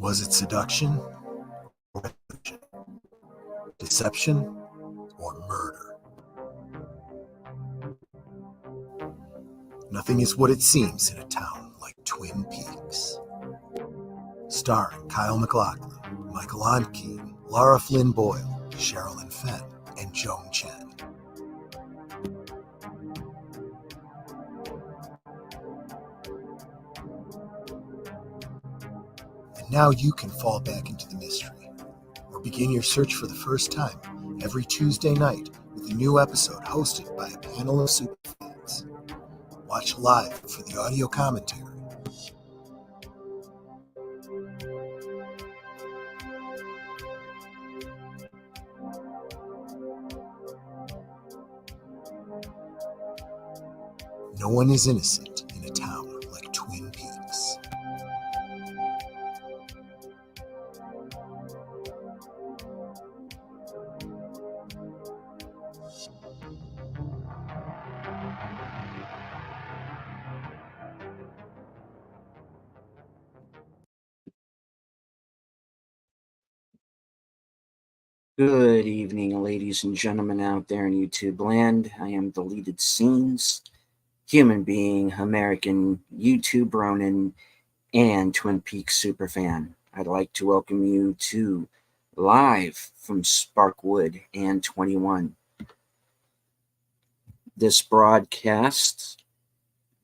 Was it seduction or revolution? Deception or murder? Nothing is what it seems in a town like Twin Peaks. Starring Kyle MacLachlan, Michael Ontkean, Lara Flynn Boyle, Sherilyn Fenn, and Joan Chen. And now you can fall back into the mystery, or begin your search for the first time every Tuesday night with a new episode hosted by a panel of superfans. Watch live for the audio commentary. No one is innocent in a town like Twin Peaks. Good evening, ladies and gentlemen out there in YouTube land. I am Deleted Scenes, human being, American YouTube Ronin, and Twin Peaks superfan. I'd like to welcome you to Live from Sparkwood and 21. This broadcast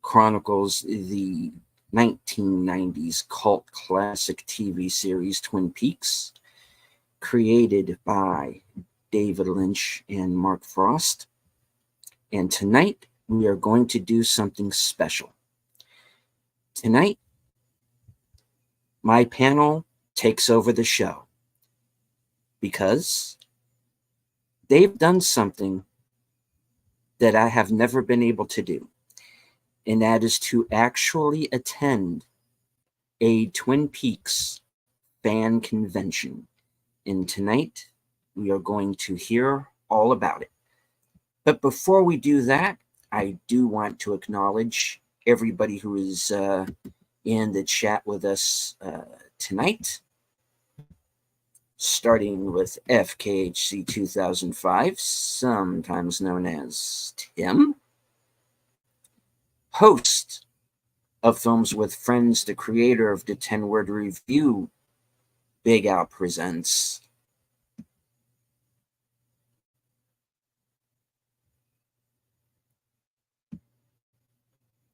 chronicles the 1990s cult classic TV series Twin Peaks, created by David Lynch and Mark Frost. And tonight we are going to do something special. Tonight, my panel takes over the show because they've done something that I have never been able to do, and that is to actually attend a Twin Peaks fan convention. And tonight, we are going to hear all about it. But before we do that, I do want to acknowledge everybody who is in the chat with us tonight, starting with FKHC 2005, sometimes known as Tim, host of Films with Friends, the creator of the 10-word review, Big Al Presents.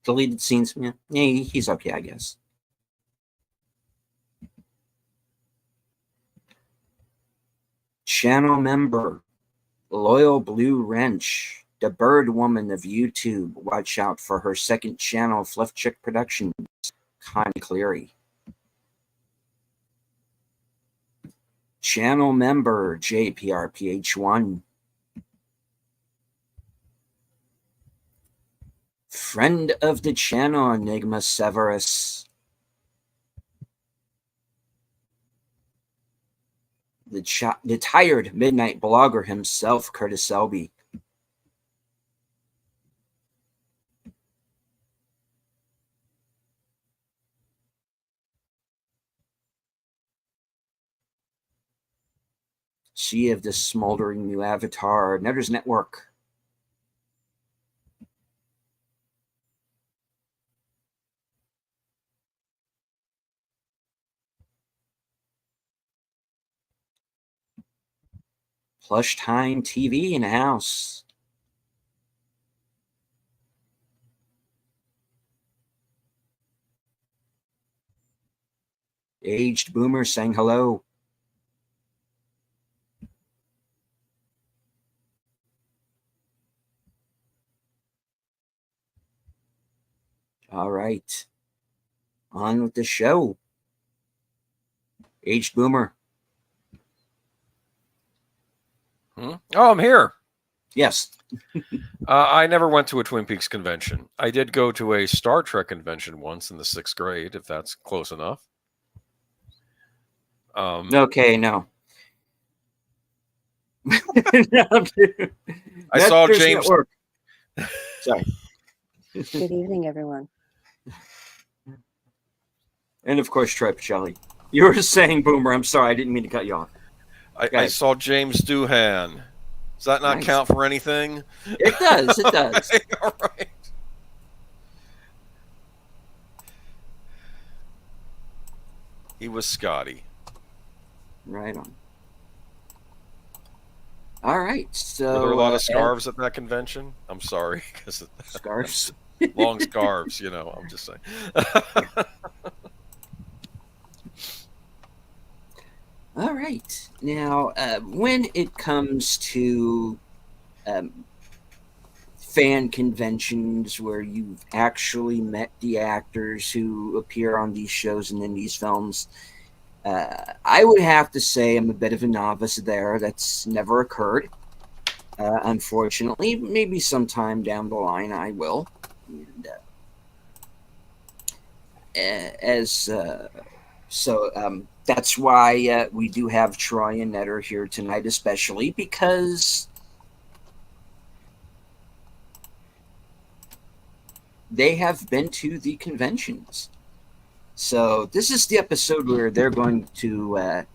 Deleted Scenes, yeah, he's okay, I guess. Channel member, Loyal Blue Wrench, the Bird Woman of YouTube. Watch out for her second channel, Fluff Chick Productions, Connie Cleary. Channel member JPRPH1. Friend of the channel Enigma Severus. The tired midnight blogger himself, Curtis Selby. She of the smoldering new avatar, Netters Network. Plush Time TV in the house. Aged Boomer saying hello. All right. On with the show. Aged Boomer. Oh, I'm here. Yes. I never went to a Twin Peaks convention. I did go to a Star Trek convention once in the 6th grade, if that's close enough. Okay, no. I saw James. Sorry. Good evening, everyone. And of course, Troy Pacelli. You were saying, Boomer. I'm sorry, I didn't mean to cut you off. I saw James Doohan. Does that not count for anything? It does. It does. Okay, all right. He was Scotty. Right on. All right. So were there a lot of scarves at that convention? I'm sorry, because scarves, long scarves. I'm just saying. All right. Now, when it comes to fan conventions where you've actually met the actors who appear on these shows and in these films, I would have to say I'm a bit of a novice there. That's never occurred. Unfortunately, maybe sometime down the line I will. And, that's why we do have Troy and Netter here tonight, especially because they have been to the conventions. So this is the episode where they're going to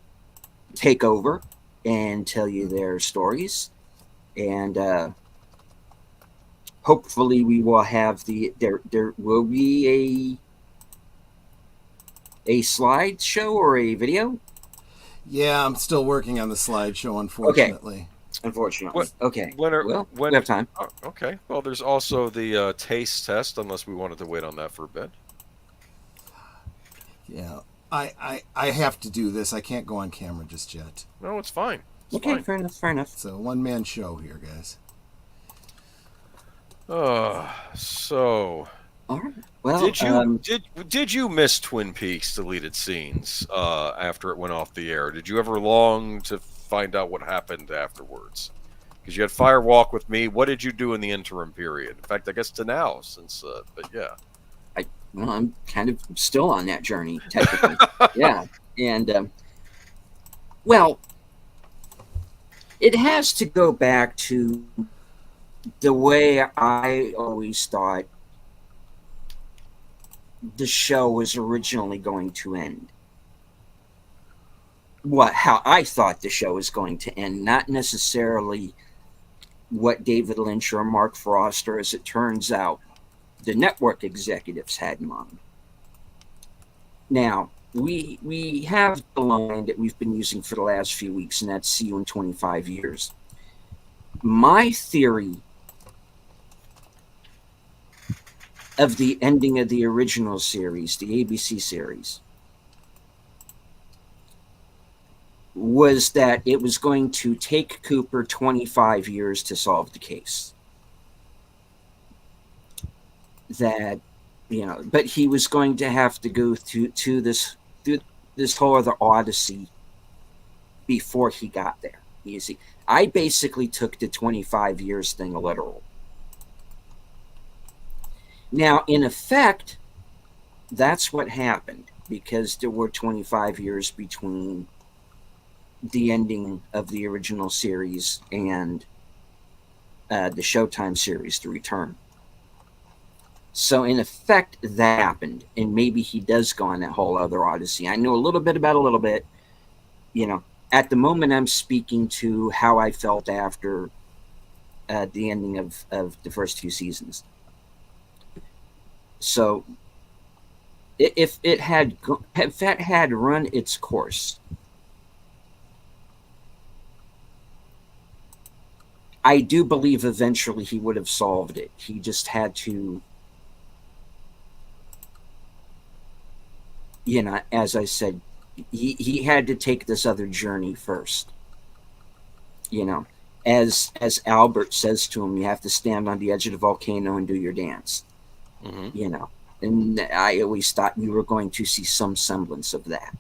take over and tell you their stories. And hopefully we will have there will be a slideshow or a video. Yeah, I'm still working on the slideshow, unfortunately. Okay. Unfortunately. Okay. When we have time. Okay. Well, there's also the taste test, unless we wanted to wait on that for a bit. Yeah. I have to do this. I can't go on camera just yet. No, it's fine. It's fine. Fair enough. It's a one-man show here, guys. So... All right. Well, did you miss Twin Peaks deleted scenes after it went off the air? Did you ever long to find out what happened afterwards? Because you had Fire Walk with Me. What did you do in the interim period? In fact, I guess to now, since but yeah. I'm kind of still on that journey, technically. Yeah, and it has to go back to the way I always thought the show was originally going to end. How I thought the show was going to end, not necessarily what David Lynch or Mark Frost, or as it turns out, the network executives had in mind. Now, we have the line that we've been using for the last few weeks, and that's "see you in 25 years." My theory of the ending of the original series, the ABC series, was that it was going to take Cooper 25 years to solve the case. But he was going to have to go through this whole other odyssey before he got there. You see, I basically took the 25 years thing literal. Now, in effect, that's what happened, because there were 25 years between the ending of the original series and the Showtime series, The Return. So, in effect, that happened, and maybe he does go on that whole other odyssey. I know a little bit about a little bit. At the moment, I'm speaking to how I felt after the ending of the first two seasons. So, if it had run its course, I do believe eventually he would have solved it. He just had to, as I said, he had to take this other journey first. As Albert says to him, you have to stand on the edge of the volcano and do your dance. Mm-hmm. And I always thought we were going to see some semblance of that.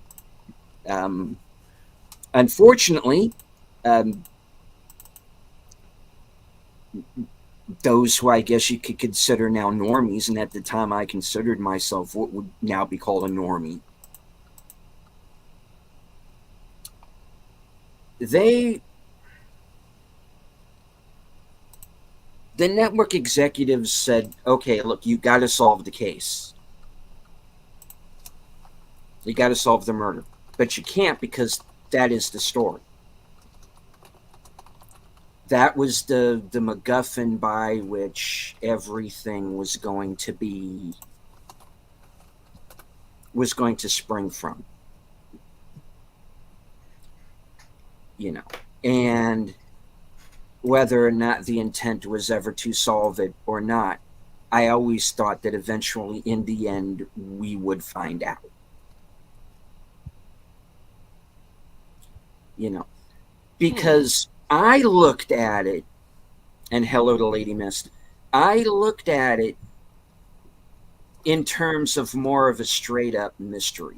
Unfortunately, those who I guess you could consider now normies, and at the time I considered myself what would now be called a normie, the network executives said, okay, look, you got to solve the case. You got to solve the murder. but you can't, because that is the story. That was the MacGuffin by which everything was going to spring from. You know, and whether or not the intent was ever to solve it or not, I always thought that eventually, in the end, we would find out. You know, because I looked at it, and hello to Lady Mist, I looked at it in terms of more of a straight up mystery.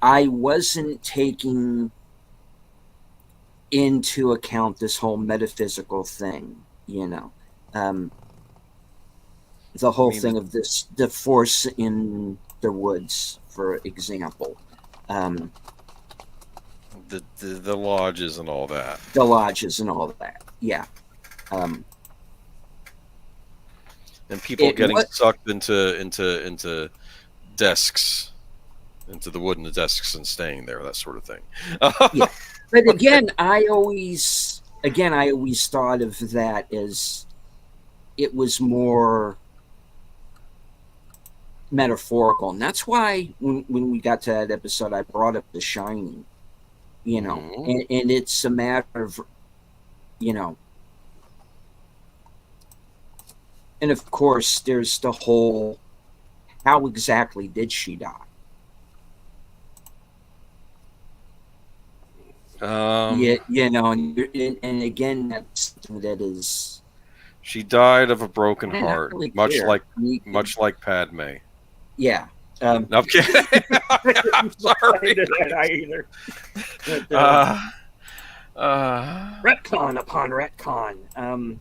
I wasn't taking into account this whole metaphysical thing, you know. The whole thing of the force in the woods, for example. The lodges and all that. The lodges and all that, yeah. And people getting sucked into desks, into the wood in the desks and staying there, that sort of thing. Yeah. But again, I always thought of that as it was more metaphorical, and that's why when we got to that episode, I brought up The Shining. You know, and it's a matter of, you know, and of course there's the whole, how exactly did she die? Yeah, you know, and again, that's something that is. She died of a broken heart, really much like Padme. Yeah. No, I'm kidding. I'm sorry. Either. Retcon upon retcon.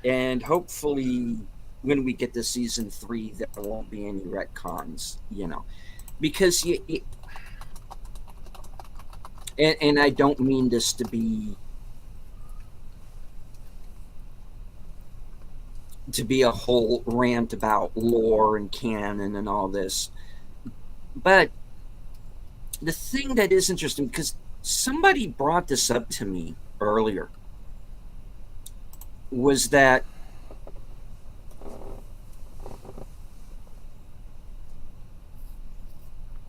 And hopefully, when we get to season 3, there won't be any retcons. You know, because and I don't mean this to be a whole rant about lore and canon and all this, but the thing that is interesting, because somebody brought this up to me earlier, was that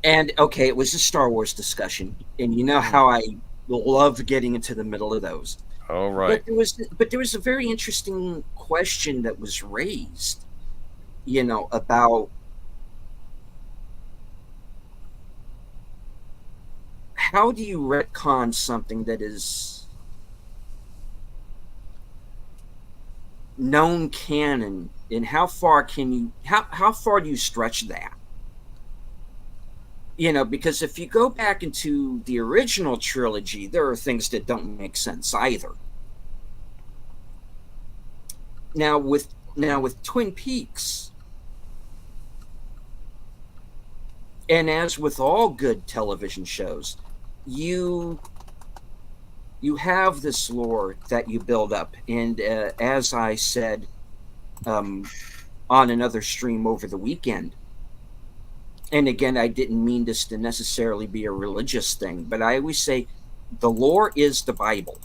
it was a Star Wars discussion, and you know how I love getting into the middle of those. Oh, right. But there was a very interesting question that was raised, you know, about how do you retcon something that is known canon, and how far do you stretch that? You know, because if you go back into the original trilogy, there are things that don't make sense either. Now with Twin Peaks, and as with all good television shows, you have this lore that you build up, and as I said on another stream over the weekend, and again, I didn't mean this to necessarily be a religious thing, but I always say the lore is the Bible.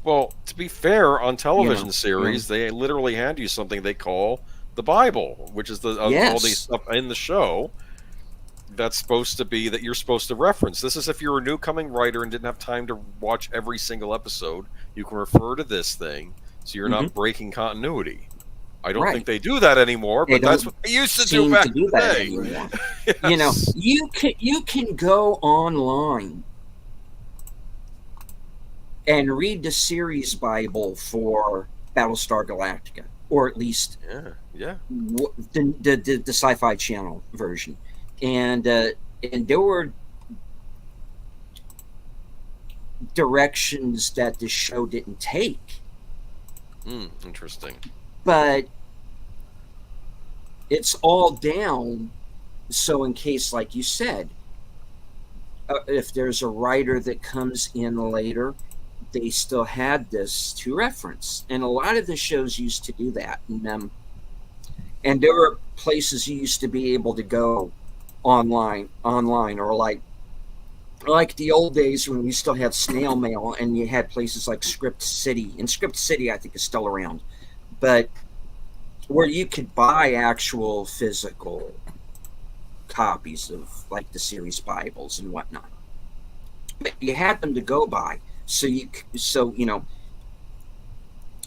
Well, to be fair, on television series, they literally hand you something they call the Bible, which is all the stuff in the show that's supposed to be that you're supposed to reference. This is if you're a newcoming writer and didn't have time to watch every single episode, you can refer to this thing so you're not breaking continuity. I don't think they do that anymore, but that's what they used to do back in the day. Yes. You know, you can go online and read the series Bible for Battlestar Galactica, or at least the Sci-Fi Channel version, and there were directions that the show didn't take. Interesting. But it's all down, so in case, like you said, if there's a writer that comes in later, they still had this to reference. And a lot of the shows used to do that. And there were places you used to be able to go online, or like the old days when we still had snail mail, and you had places like Script City, and Script City I think is still around, but where you could buy actual physical copies of like the series Bibles and whatnot. But you had them to go by, so you know,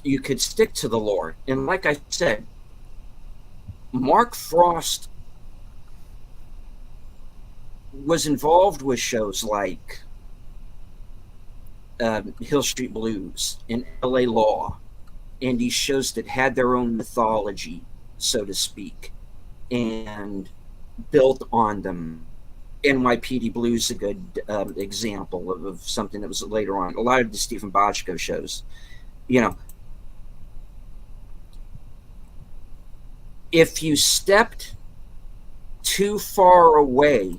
you could stick to the lore. And like I said, Mark Frost was involved with shows like Hill Street Blues and LA Law, and these shows that had their own mythology, so to speak, and built on them. NYPD Blues is a good example of something that was later on. A lot of the Stephen Bochco shows, you know, if you stepped too far away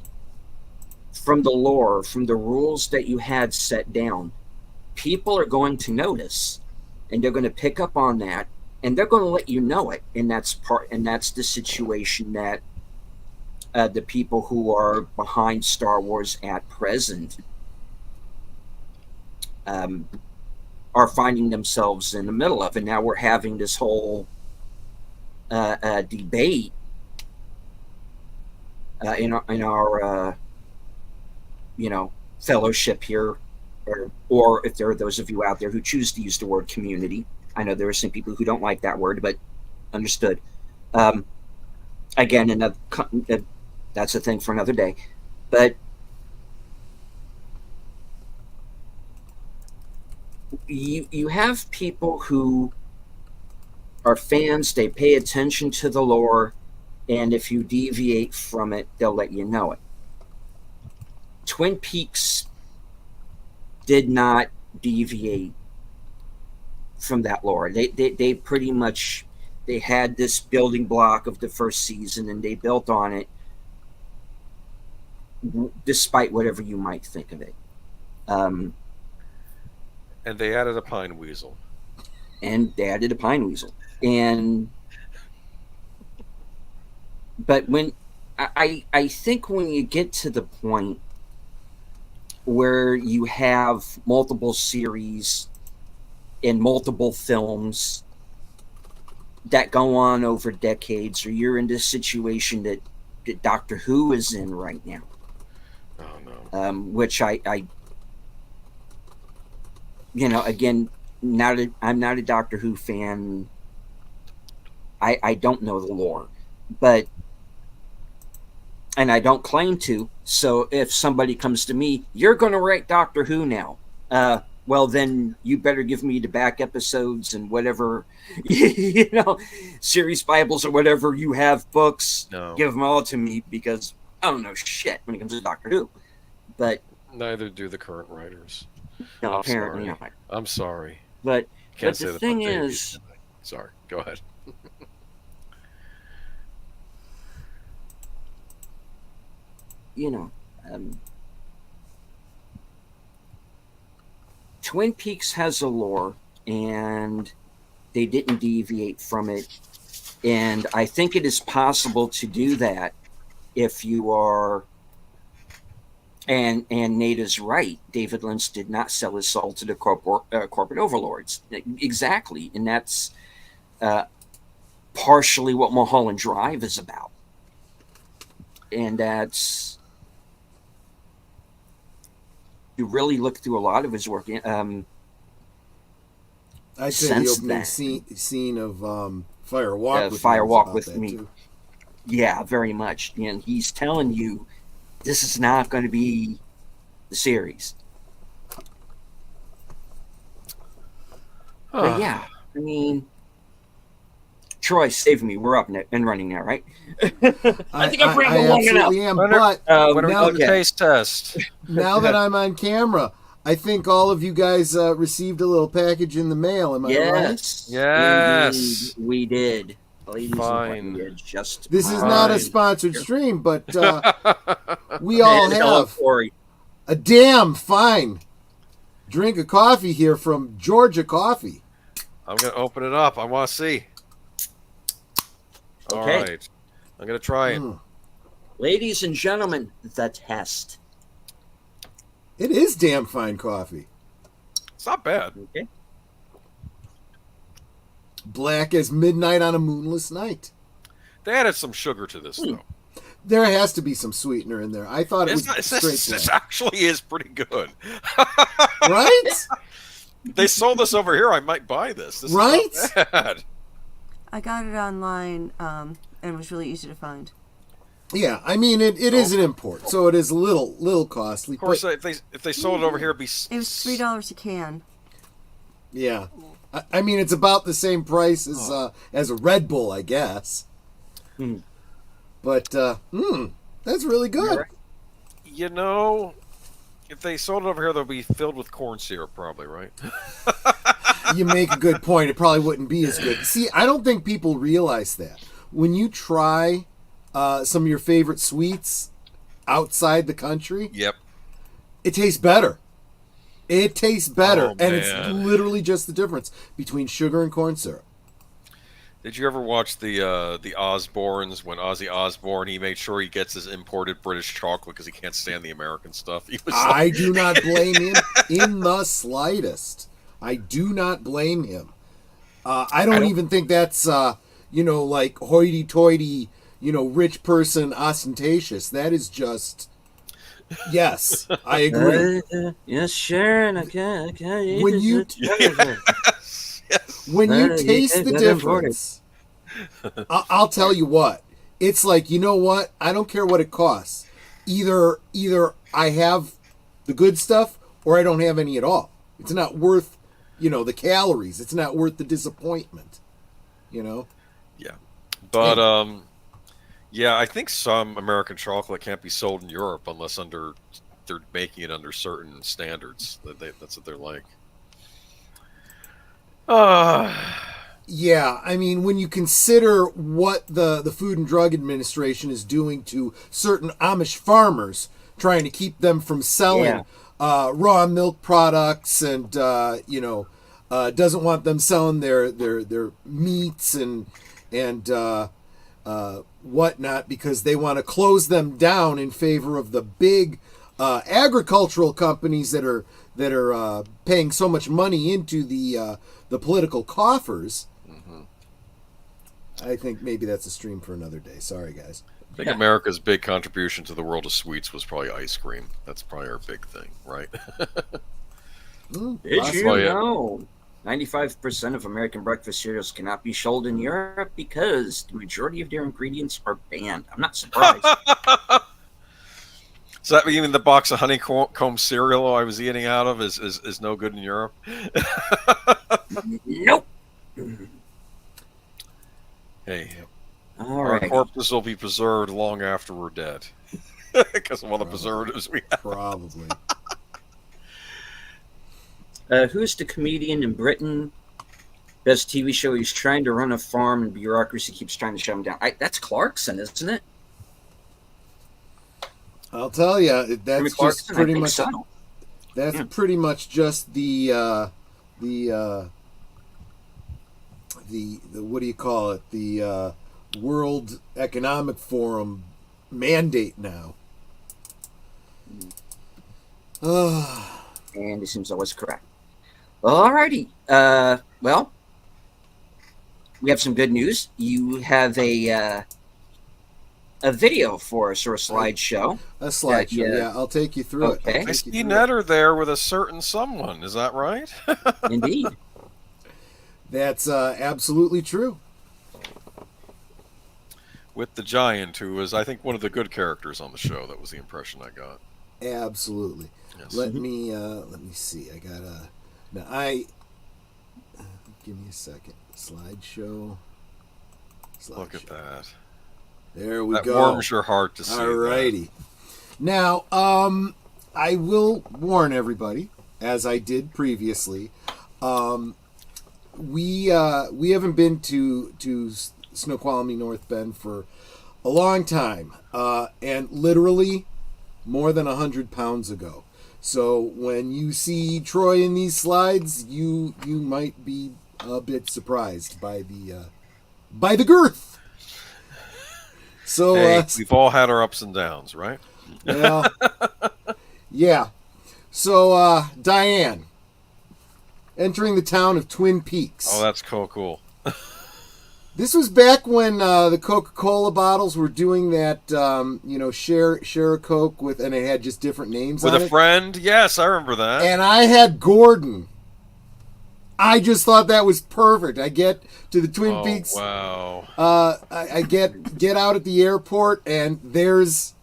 from the lore, from the rules that you had set down, people are going to notice, and they're going to pick up on that, and they're going to let you know it. And that's the situation that the people who are behind Star Wars at present are finding themselves in the middle of. And now we're having this whole debate in our you know, fellowship here, or if there are those of you out there who choose to use the word community. I know there are some people who don't like that word, but understood. Again, that's a thing for another day. But you have people who are fans, they pay attention to the lore, and if you deviate from it, they'll let you know it. Twin Peaks did not deviate from that lore. They pretty much, they had this building block of the first season, and they built on it despite whatever you might think of it. And they added a pine weasel. But when I think when you get to the point where you have multiple series and multiple films that go on over decades, or you're in this situation that Doctor Who is in right now. Oh no. Which I you know, again, I'm not a Doctor Who fan. I don't know the lore, and I don't claim to. So if somebody comes to me, you're going to write Doctor Who now. Well, then you better give me the back episodes and whatever, you know, series Bibles or whatever you have, books. No. Give them all to me, because I don't know shit when it comes to Doctor Who. But neither do the current writers. no, I'm apparently sorry. not. I'm sorry. But Can't say the that thing about is, Davies. Sorry. Go ahead. you know, Twin Peaks has a lore, and they didn't deviate from it. And I think it is possible to do that if you are. And Nada's right. David Lynch did not sell his soul to the corporate overlords. Exactly, and that's partially what Mulholland Drive is about. And that's, you really look through a lot of his work. I'd say the opening scene of Fire Walk with Me. Too. Yeah, very much. And he's telling you, this is not going to be the series. But yeah, I mean, Troy, save me. We're up and running now, right? I think I've rambled long enough. Am, but now the taste test. Now that I'm on camera, I think all of you guys received a little package in the mail. Am I right? Yes. Indeed, we did. Ladies Fine. This is not a sponsored stream, but we all have a damn fine drink of coffee here from Georgia Coffee. I'm going to open it up. I want to see. Okay. All right. I'm gonna try it. Ladies and gentlemen, the test. It is damn fine coffee. It's not bad. Okay. Black as midnight on a moonless night. They added some sugar to this, though. There has to be some sweetener in there. I thought it was straight This actually is pretty good. Right? They sold this over here. I might buy this. This right? is not bad. I got it online, and it was really easy to find. Yeah, I mean it is an import, so it is a little costly. Of course, if they sold it over here, it'd be. It was $3 a can. Yeah, I mean it's about the same price as a Red Bull, I guess. But that's really good. You know, if they sold it over here, they'll be filled with corn syrup, probably, right? You make a good point. It probably wouldn't be as good. See, I don't think people realize that when you try some of your favorite sweets outside the country. Yep. It tastes better. It tastes better, Oh, and it's man. literally just the difference between sugar and corn syrup. Did you ever watch the Osbournes when Ozzy Osbourne he made sure he gets his imported British chocolate because he can't stand the American stuff? He was I do not blame him in the slightest. I do not blame him. I don't even think that's like hoity-toity, rich person ostentatious. That is just. Yes, I agree. Yes, sure. And I can't When you when you taste the difference, I'll tell you what. It's like, you know what? I don't care what it costs. Either I have the good stuff or I don't have any at all. It's not worth, the calories. It's not worth the disappointment. Yeah, but I think some American chocolate can't be sold in Europe unless they're making it under certain standards. That's what they're like. Yeah, I mean, when you consider what the Food and Drug Administration is doing to certain Amish farmers, trying to keep them from selling raw milk products and, doesn't want them selling their meats and whatnot because they want to close them down in favor of the big agricultural companies that are paying so much money into the political coffers. I think maybe that's a stream for another day. Sorry, guys. I think America's big contribution to the world of sweets was probably ice cream. That's probably our big thing, right? Did you know 95% of American breakfast cereals cannot be sold in Europe because the majority of their ingredients are banned? I'm not surprised. So that mean the box of honeycomb cereal I was eating out of is no good in Europe? Nope. Hey, All our right. corpses will be preserved long after we're dead because of all the preservatives we have. Probably. Who's the comedian in Britain? Best TV show. He's trying to run a farm and bureaucracy keeps trying to shut him down. That's Clarkson, isn't it? I'll tell you, that's just pretty much. So. That's pretty much just the what do you call it? The World Economic Forum mandate now. And it seems I was correct. Alrighty. Well, we have some good news. You have a video for us, or a slideshow. A slideshow, yeah. I'll take you through it. I see Netter there with a certain someone. Is that right? Indeed. That's absolutely true. With the giant, who was, I think, one of the good characters on the show. That was the impression I got. Absolutely. Yes. Let me see. I gotta. Now give me a second. Slideshow. Look at that. There we that go. That warms your heart to see. Alrighty. Now, I will warn everybody, as I did previously. We haven't been to Snoqualmie North Bend for a long time, and literally more than 100 pounds ago. So when you see Troy in these slides, you might be a bit surprised by the girth. So Hey, we've all had our ups and downs, right? well, yeah. So Diane, entering the town of Twin Peaks. Oh, that's cool. This was back when the Coca-Cola bottles were doing that, share a Coke with, and it had just different names With on a it. friend? Yes, I remember that. And I had Gordon. I just thought that was perfect. I get to the Twin Peaks. Wow. I get out at the airport, and there's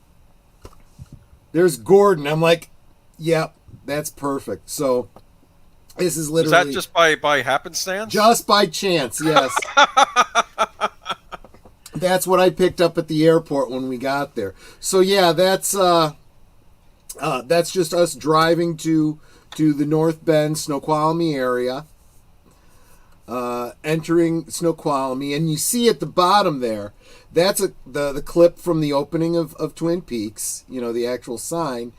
Gordon. I'm like, yep, that's perfect. So this is literally... Is that just by happenstance? Just by chance, yes. That's what I picked up at the airport when we got there. So yeah, that's just us driving to the North Bend, Snoqualmie area. Entering Snoqualmie, and you see at the bottom there, that's the clip from the opening of Twin Peaks, the actual sign,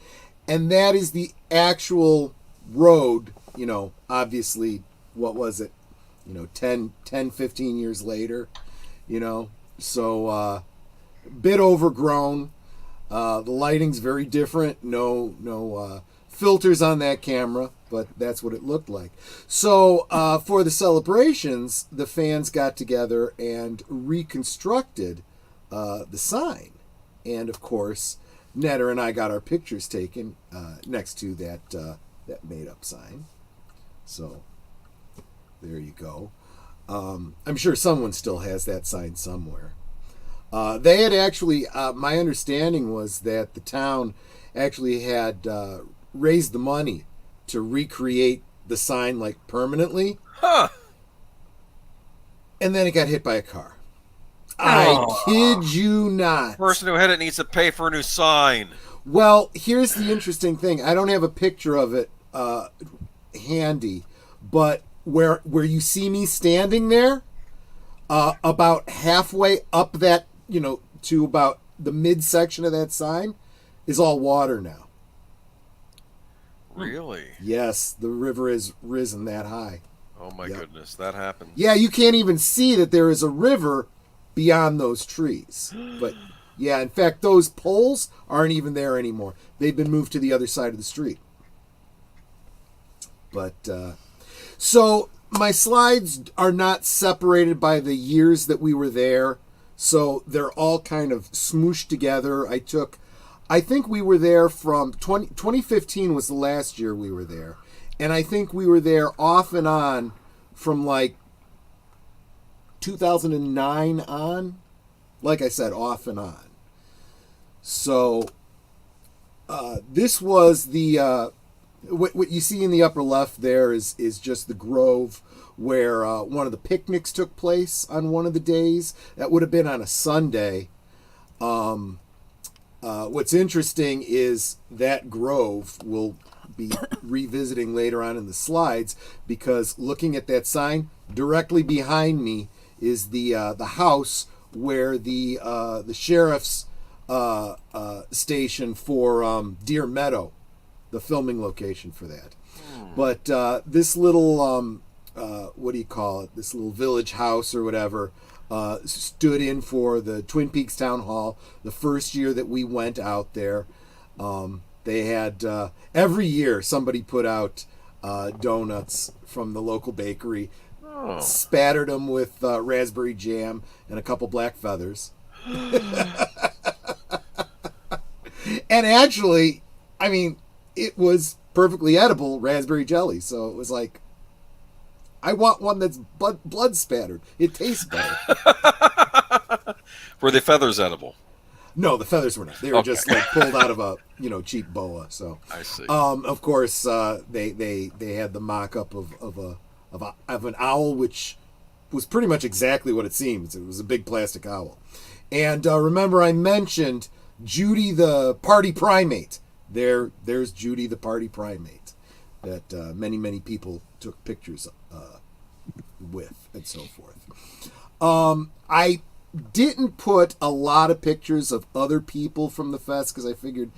and that is the actual road, obviously, what was it, 10, 15 years later, so bit overgrown, the lighting's very different, no filters on that camera, but that's what it looked like. So for the celebrations, the fans got together and reconstructed the sign. And of course, Netter and I got our pictures taken next to that made-up sign. So there you go. I'm sure someone still has that sign somewhere. They had actually, my understanding was that the town actually had raised the money to recreate the sign like permanently. Huh. And then it got hit by a car. I kid you not. The person who hit it needs to pay for a new sign. Well, here's the interesting thing. I don't have a picture of it handy, but where you see me standing there, about halfway up that, to about the midsection of that sign, is all water now. Really? Yes, the river has risen that high. Oh my goodness, that happens. Yeah, you can't even see that there is a river beyond those trees. But yeah, in fact, those poles aren't even there anymore. They've been moved to the other side of the street. But so my slides are not separated by the years that we were there. So they're all kind of smooshed together. I think we were there from 2015 was the last year we were there. And I think we were there off and on from like 2009 on. Like I said, off and on. So this was the... what you see in the upper left there is just the grove where one of the picnics took place on one of the days. That would have been on a Sunday. What's interesting is that grove will be revisiting later on in the slides, because looking at that sign directly behind me is the house where the sheriff's station for Deer Meadow, the filming location for that. But this little what do you call it? This little village house or whatever stood in for the Twin Peaks Town Hall the first year that we went out there. They had every year somebody put out donuts from the local bakery, spattered them with raspberry jam and a couple black feathers. And actually, I mean, it was perfectly edible raspberry jelly. So it was like, I want one that's blood spattered. It tastes better. Were the feathers edible? No, the feathers were not. They were just like pulled out of a cheap boa. So I see. Of course, they had the mock-up of an owl, which was pretty much exactly what it seems. It was a big plastic owl. And remember, I mentioned Judy the party primate. There's Judy the party primate that many people took pictures with and so forth. I didn't put a lot of pictures of other people from the fest because I figured,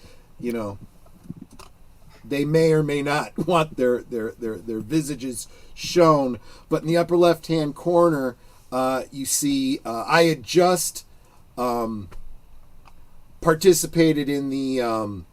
they may or may not want their visages shown. But in the upper left-hand corner, you see I had just participated in the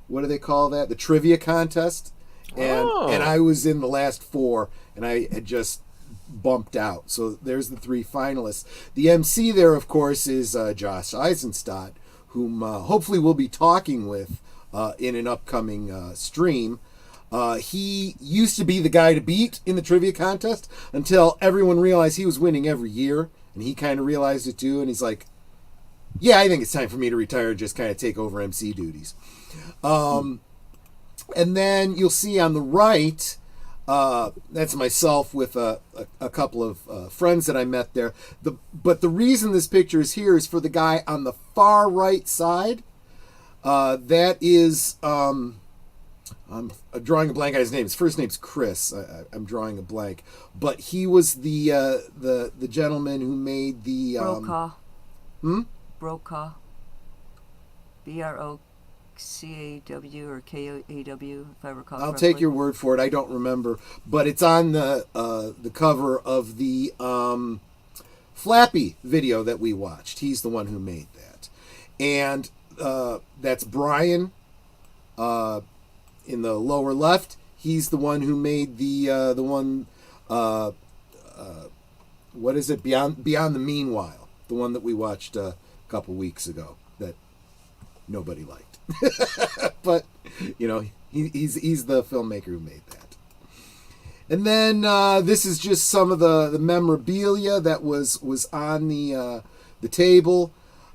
what do they call that? The trivia contest, and I was in the last 4, and I had just bumped out. So there's the 3 finalists. The MC there, of course, is Josh Eisenstadt, whom hopefully we'll be talking with in an upcoming stream. He used to be the guy to beat in the trivia contest until everyone realized he was winning every year, and he kind of realized it too, and he's like, yeah, I think it's time for me to retire and just kind of take over MC duties. And then you'll see on the right, that's myself with a couple of friends that I met there. But the reason this picture is here is for the guy on the far right side. That is, I'm drawing a blank on his name. His first name's Chris. I'm drawing a blank. But he was the gentleman who made the... Brokaw. Hmm? Brokaw. BROCAW or KAW, if I recall. I'll correctly. take your word for it. I don't remember, but it's on the cover of the Flappy video that we watched. He's the one who made that, and that's Brian in the lower left. He's the one who made the one. What is it? Beyond the Meanwhile, the one that we watched a couple weeks ago that nobody liked. But he's the filmmaker who made that. And then this is just some of the memorabilia that was on the table.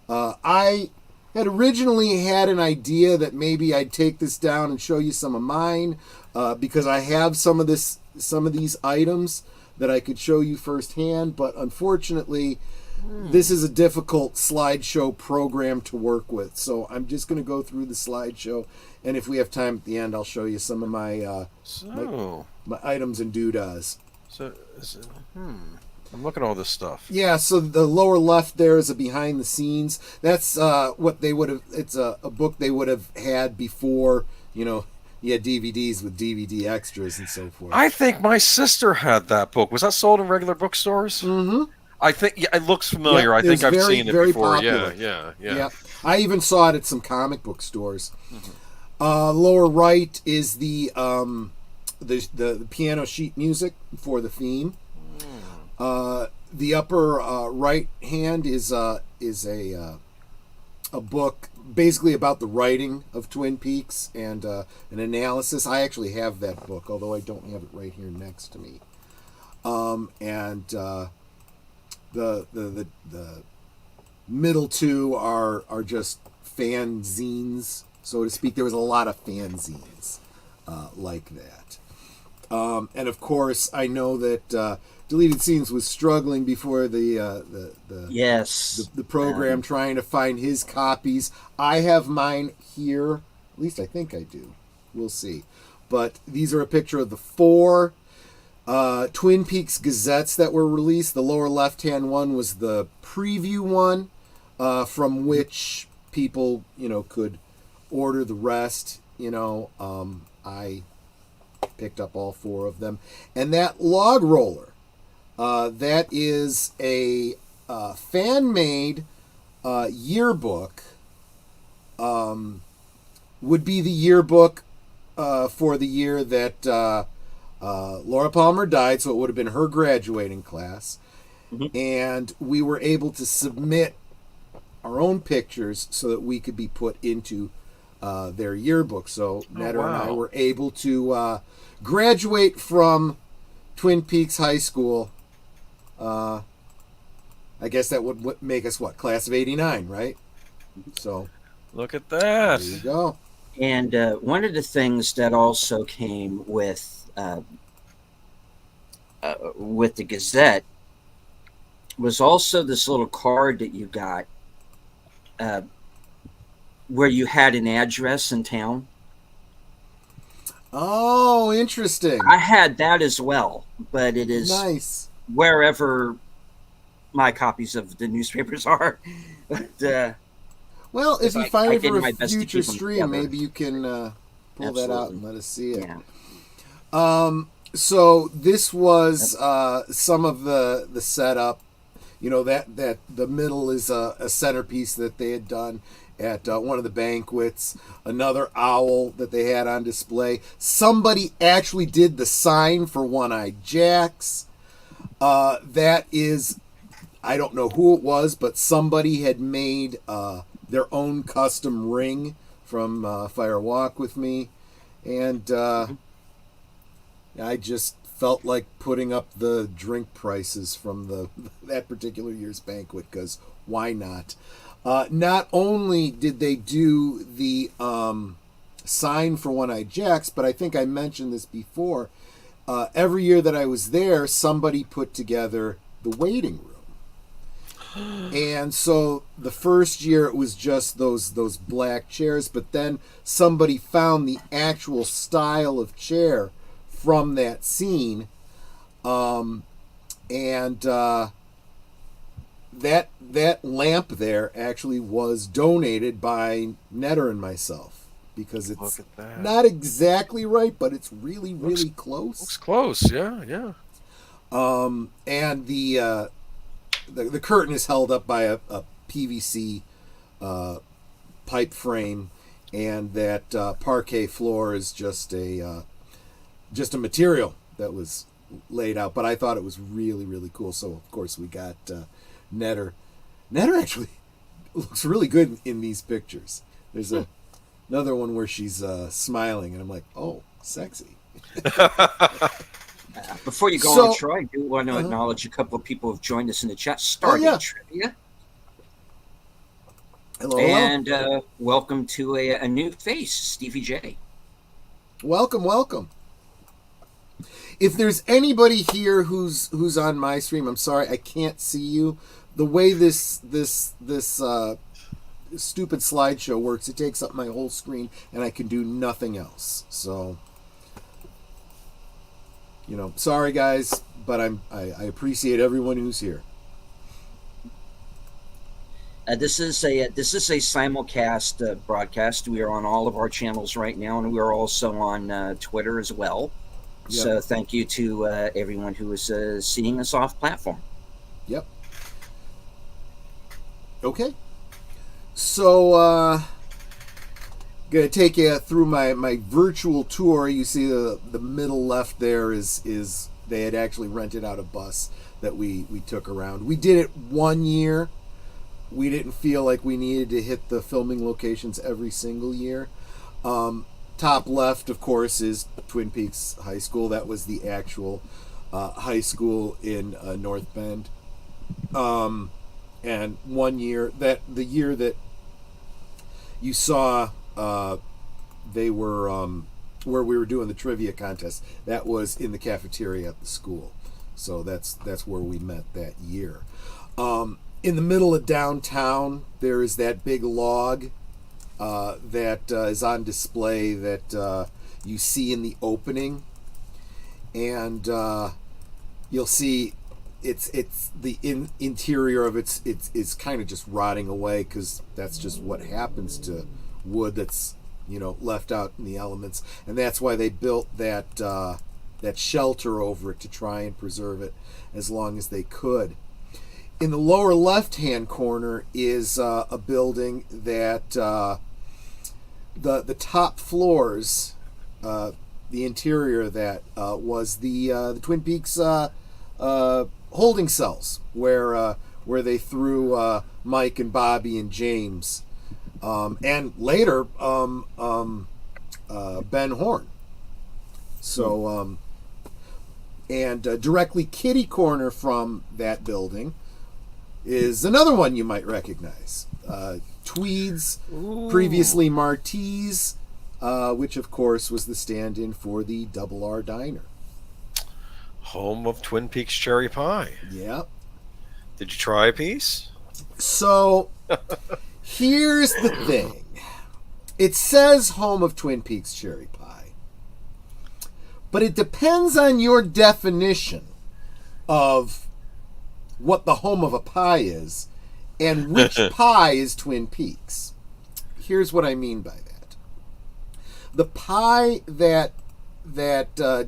I had originally had an idea that maybe I'd take this down and show you some of mine because I have some of these items that I could show you firsthand, but unfortunately this is a difficult slideshow program to work with, so I'm just going to go through the slideshow, and if we have time at the end, I'll show you some of my my items and doodads. I'm looking at all this stuff. Yeah, so the lower left there is a behind the scenes. That's what they would have. It's a book they would have had before, you had DVDs with DVD extras and so forth. I think my sister had that book. Was that sold in regular bookstores? Mm-hmm. I think it looks familiar. Yeah, I think I've seen it before. Popular. Yeah. I even saw it at some comic book stores. Mm-hmm. Lower right is the piano sheet music for the theme. The upper right hand is a book basically about the writing of Twin Peaks and an analysis. I actually have that book, although I don't have it right here next to me. The middle two are just fanzines, so to speak. There was a lot of fanzines like that. And of course, I know that Deleted Scenes was struggling before the program, trying to find his copies. I have mine here. At least I think I do. We'll see. But these are a picture of the 4 Twin Peaks Gazettes that were released. The lower left-hand one was the preview one, from which people, could order the rest. I picked up all 4 of them. And that log roller, that is a fan-made yearbook. Would be the yearbook for the year that Laura Palmer died, so it would have been her graduating class. Mm-hmm. And we were able to submit our own pictures so that we could be put into their yearbook. So Netta and I were able to graduate from Twin Peaks High School. I guess that would make us, class of 89, right? So look at that. There you go. And one of the things that also came with the Gazette was also this little card that you got where you had an address in town. Oh, interesting. I had that as well, but it is nice wherever my copies of the newspapers are. But, well, if you find it for a future stream, together. Maybe you can pull Absolutely. that out and let us see it. Yeah. So this was some of the setup. That the middle is a centerpiece that they had done, at one of the banquets. Another owl that they had on display. Somebody actually did the sign for One-Eyed Jacks. That is, I don't know who it was, but somebody had made their own custom ring from Fire Walk with Me. And I just felt like putting up the drink prices from that particular year's banquet, because why not? Not only did they do the sign for One-Eyed Jacks, but I think I mentioned this before. Every year that I was there, somebody put together the waiting room. And so the first year it was just those black chairs, but then somebody found the actual style of chair from that scene, and that lamp there actually was donated by Netter and myself, because it's not exactly right, but it's really close. Looks close, yeah. And the curtain is held up by a PVC pipe frame, and that parquet floor is just a material that was laid out. But I thought it was really cool. So of course we got Netter. Netter actually looks really good in these pictures. There's another one where she's smiling, and I'm like, oh, sexy. Before you go on, Troy, I do want to acknowledge a couple of people who have joined us in the chat. Stargate Trivia. Hello. And welcome to a new face, Stevie J. Welcome. If there's anybody here who's on my stream, I'm sorry I can't see you. The way this stupid slideshow works, it takes up my whole screen, and I can do nothing else. So, sorry guys, but I appreciate everyone who's here. This is a simulcast broadcast. We are on all of our channels right now, and we are also on Twitter as well. Yep. So thank you to everyone who is seeing us off platform. Yep. Okay. So gonna take you through my virtual tour. You see the middle left there is they had actually rented out a bus that we took around. We did it 1 year. We didn't feel like we needed to hit the filming locations every single year. Top left, of course, is Twin Peaks High School. That was the actual high school in North Bend. And 1 year, the year that you saw they were where we were doing the trivia contest, that was in the cafeteria at the school. So that's where we met that year. In the middle of downtown, there is that big log that is on display that you see in the opening, and you'll see it's the interior of it's kind of just rotting away, because that's just what happens to wood that's left out in the elements, and that's why they built that shelter over it to try and preserve it as long as they could. In the lower left-hand corner is a building that the top floors, the interior of that was the Twin Peaks holding cells, where they threw Mike and Bobby and James, and later Ben Horn. So and directly kitty corner from that building is another one you might recognize. Tweed's, previously Marty's, which of course was the stand-in for the Double R Diner. Home of Twin Peaks cherry pie. Yep. Did you try a piece? So, here's the thing. It says home of Twin Peaks cherry pie, but it depends on your definition of what the home of a pie is and which pie is Twin Peaks. Here's what I mean by that. The pie that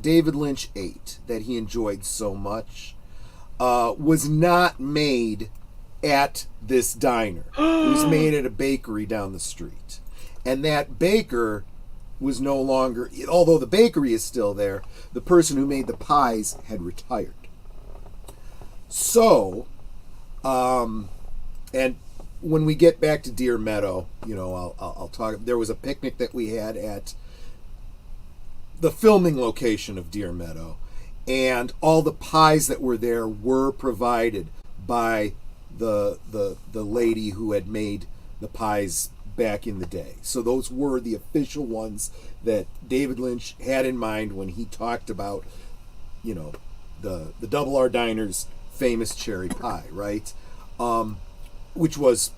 David Lynch ate, that he enjoyed so much, was not made at this diner. It was made at a bakery down the street. And that baker was no longer, although the bakery is still there, the person who made the pies had retired. So, and when we get back to Deer Meadow, I'll talk. There was a picnic that we had at the filming location of Deer Meadow, and all the pies that were there were provided by the lady who had made the pies back in the day. So those were the official ones that David Lynch had in mind when he talked about, the Double R Diner's famous cherry pie, right? Which was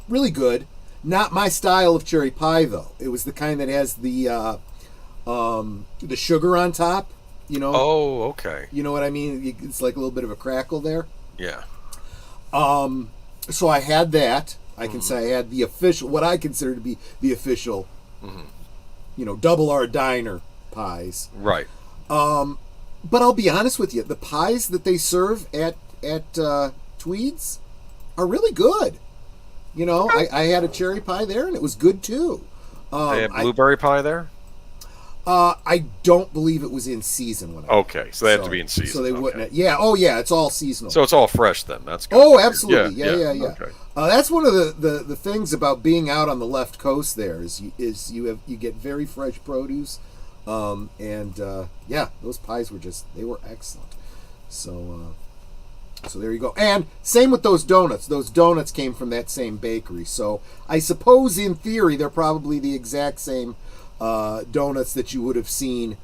really good. Not my style of cherry pie, though. It was the kind that has the sugar on top. Oh, okay. You know what I mean? It's like a little bit of a crackle there. Yeah. So I had that. I can say I had the official, what I consider to be the official, Double R Diner pies. Right. But I'll be honest with you, the pies that they serve at Tweed's are really good. I had a cherry pie there, and it was good too. They have blueberry pie there? I don't believe it was in season when I Okay, so they have to be in season. So they wouldn't. Yeah. Oh, yeah. It's all seasonal. So it's all fresh then. That's good. Oh, absolutely. Yeah. Okay. That's one of the things about being out on the left coast. There is you get very fresh produce, and those pies were excellent. So there you go. And same with those donuts. Those donuts came from that same bakery. So I suppose in theory they're probably the exact same donuts that you would have seen,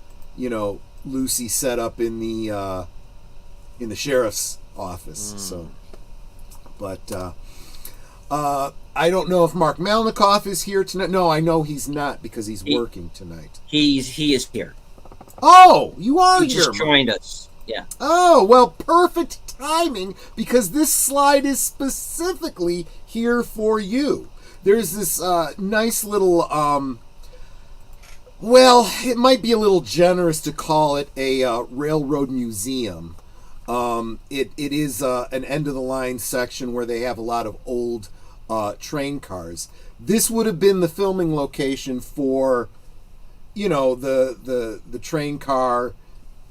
Lucy set up in the sheriff's office. So, but I don't know if Mark Melnikoff is here tonight. No, I know he's not because he's working tonight. He is here. Oh, you are He here. just joined us. Yeah. Oh, well, perfect timing because this slide is specifically here for you. There's this nice little well, it might be a little generous to call it a railroad museum. It is an end-of-the-line section where they have a lot of old train cars. This would have been the filming location for, the train car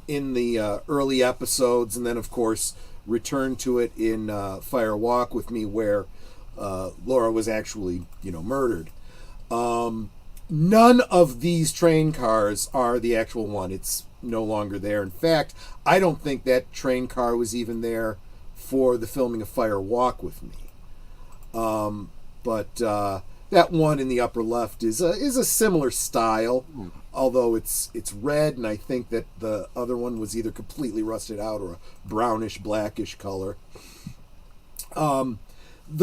in the early episodes, and then, of course, return to it in Fire Walk with Me, where Laura was actually, murdered. None of these train cars are the actual one. It's no longer there. In fact, I don't think that train car was even there for the filming of Fire Walk with Me. But that one in the upper left is a similar style, although it's red, and I think that the other one was either completely rusted out or a brownish blackish color. The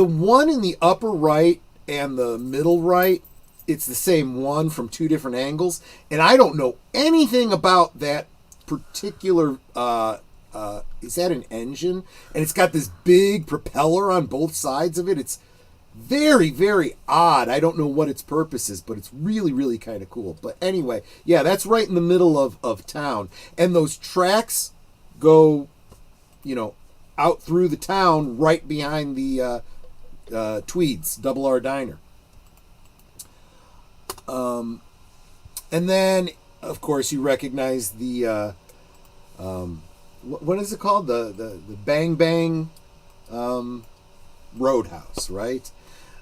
one in the upper right and the middle right, it's the same one from two different angles, and I don't know anything about that particular is that an engine? And it's got this big propeller on both sides of it. It's very, very odd. I don't know what its purpose is, but it's really, really kind of cool. But anyway, yeah, that's right in the middle of town, and those tracks go, out through the town right behind the Tweed's Double R Diner. And then, of course, you recognize the what is it called? The Bang Bang Roadhouse, right?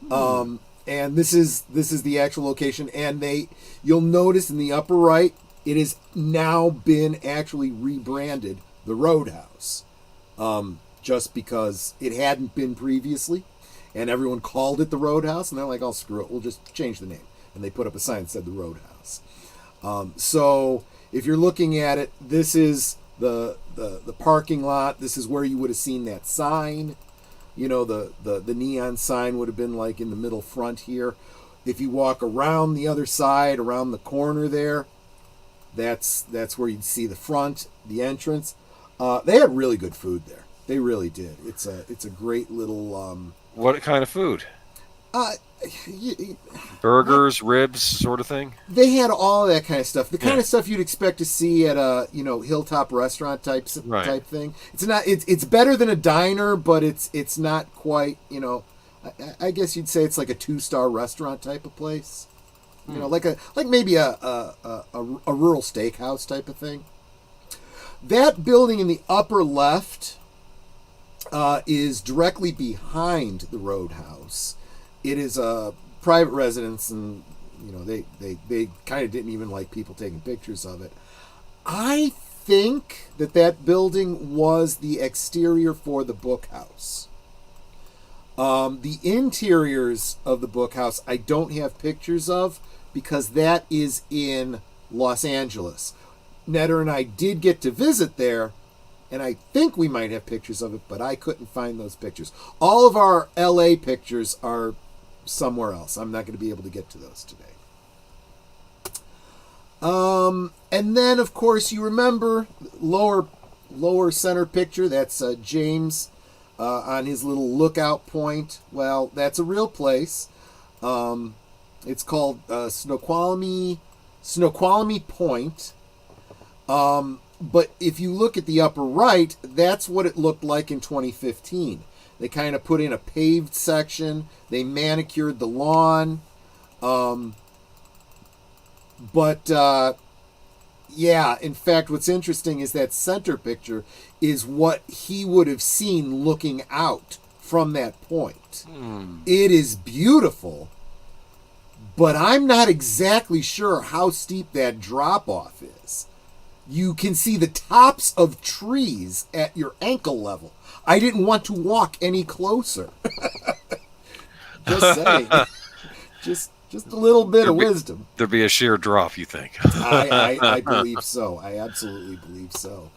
And this is the actual location, and you'll notice in the upper right, it has now been actually rebranded the Roadhouse, just because it hadn't been previously, and everyone called it the Roadhouse, and they're like, "Oh, screw it, we'll just change the name." And they put up a sign that said the Roadhouse. So if you're looking at it, this is the parking lot. This is where you would have seen that sign. The neon sign would have been like in the middle front here. If you walk around the other side, around the corner there, that's where you'd see the front, the entrance. They had really good food there. They really did. It's a great little. What kind of food? Burgers, ribs, sort of thing. They had all that kind of stuff. The kind of stuff you'd expect to see at a hilltop restaurant type thing. It's better than a diner, but it's not quite. I guess you'd say it's like a 2-star restaurant type of place. Like maybe a rural steakhouse type of thing. That building in the upper left is directly behind the Roadhouse. It is a private residence, and they kind of didn't even like people taking pictures of it. I think that building was the exterior for the bookhouse. The interiors of the bookhouse I don't have pictures of because that is in Los Angeles. Netta and I did get to visit there, and I think we might have pictures of it, but I couldn't find those pictures. All of our LA pictures are somewhere else. I'm not going to be able to get to those today. And then, of course, you remember lower center picture. That's James on his little lookout point. Well, that's a real place. It's called Snoqualmie Point. But if you look at the upper right, that's what it looked like in 2015. They kind of put in a paved section. They manicured the lawn. In fact, what's interesting is that center picture is what he would have seen looking out from that point. It is beautiful, but I'm not exactly sure how steep that drop-off is. You can see the tops of trees at your ankle level. I didn't want to walk any closer. Just saying. Just a little bit of wisdom. There'd be a sheer drop, you think? I believe so. I absolutely believe so.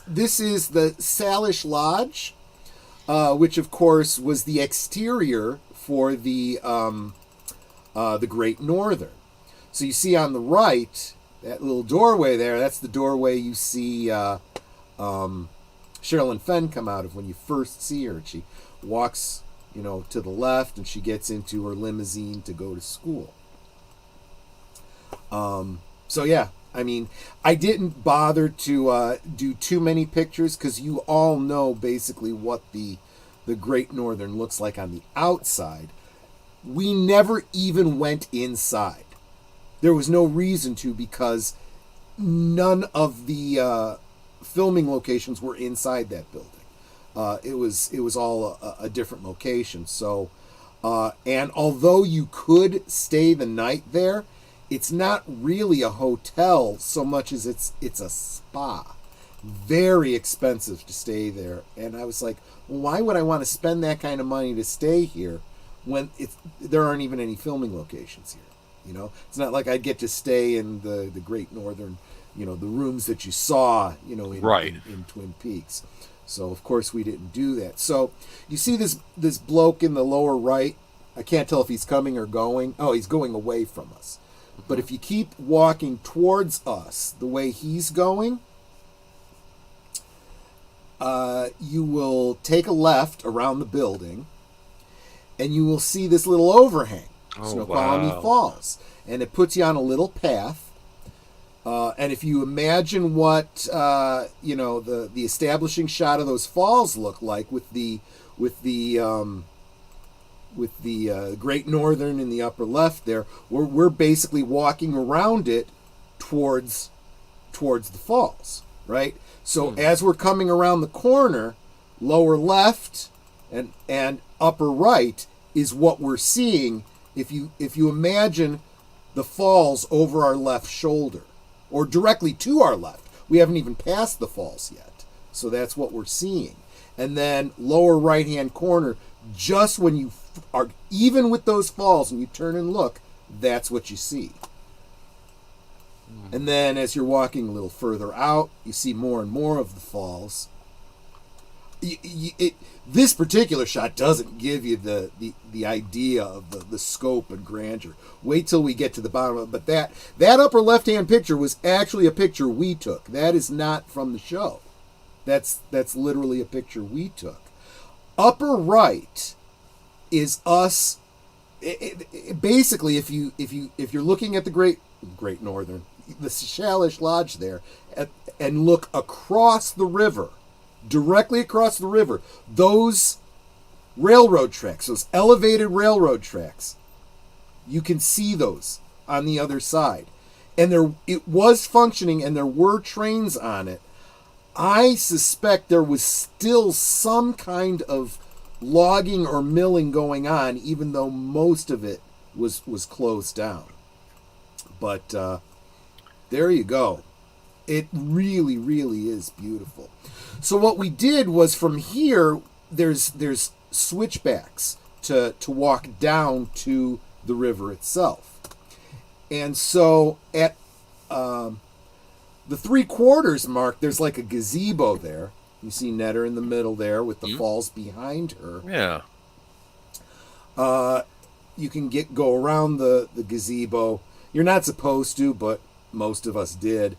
This is the Salish Lodge, which of course was the exterior for the Great Northern. So you see on the right, that little doorway there, that's the doorway you see Sherilyn Fenn come out of when you first see her. She walks, to the left, and she gets into her limousine to go to school. I didn't bother to do too many pictures because you all know basically what the Great Northern looks like on the outside. We never even went inside. There was no reason to because none of the filming locations were inside that building. It was all a different location. So, and although you could stay the night there, it's not really a hotel so much as it's a spa. Very expensive to stay there. And I was like, well, why would I want to spend that kind of money to stay here when there aren't even any filming locations here? It's not like I'd get to stay in the Great Northern, the rooms that you saw, in Twin Peaks. So, of course, we didn't do that. So, you see this bloke in the lower right. I can't tell if he's coming or going. Oh, he's going away from us. But if you keep walking towards us the way he's going, you will take a left around the building, and you will see this little overhang, Snoqualmie Falls. And it puts you on a little path. And if you imagine what the establishing shot of those falls look like with the Great Northern in the upper left there, we're basically walking around it towards the falls, right? So as we're coming around the corner, lower left and upper right is what we're seeing. If you imagine the falls over our left shoulder, or directly to our left. We haven't even passed the falls yet. So that's what we're seeing. And then lower right-hand corner, just when you are even with those falls and you turn and look, that's what you see. And then as you're walking a little further out, you see more and more of the falls. This particular shot doesn't give you the idea of the scope and grandeur. Wait till we get to the bottom of it. But that upper left-hand picture was actually a picture we took. That is not from the show. That's literally a picture we took. Upper right is us. Basically, if you're looking at the Great Northern, the Shalish Lodge there, and look across the river, directly across the river, those railroad tracks, those elevated railroad tracks, you can see those on the other side. And it was functioning, and there were trains on it. I suspect there was still some kind of logging or milling going on, even though most of it was closed down. But there you go. It really, really is beautiful. So what we did was, from here, there's switchbacks to walk down to the river itself. And so at the 3/4 mark, there's like a gazebo there. You see Netter in the middle there with the falls behind her. Yeah. You can go around the gazebo. You're not supposed to, but most of us did.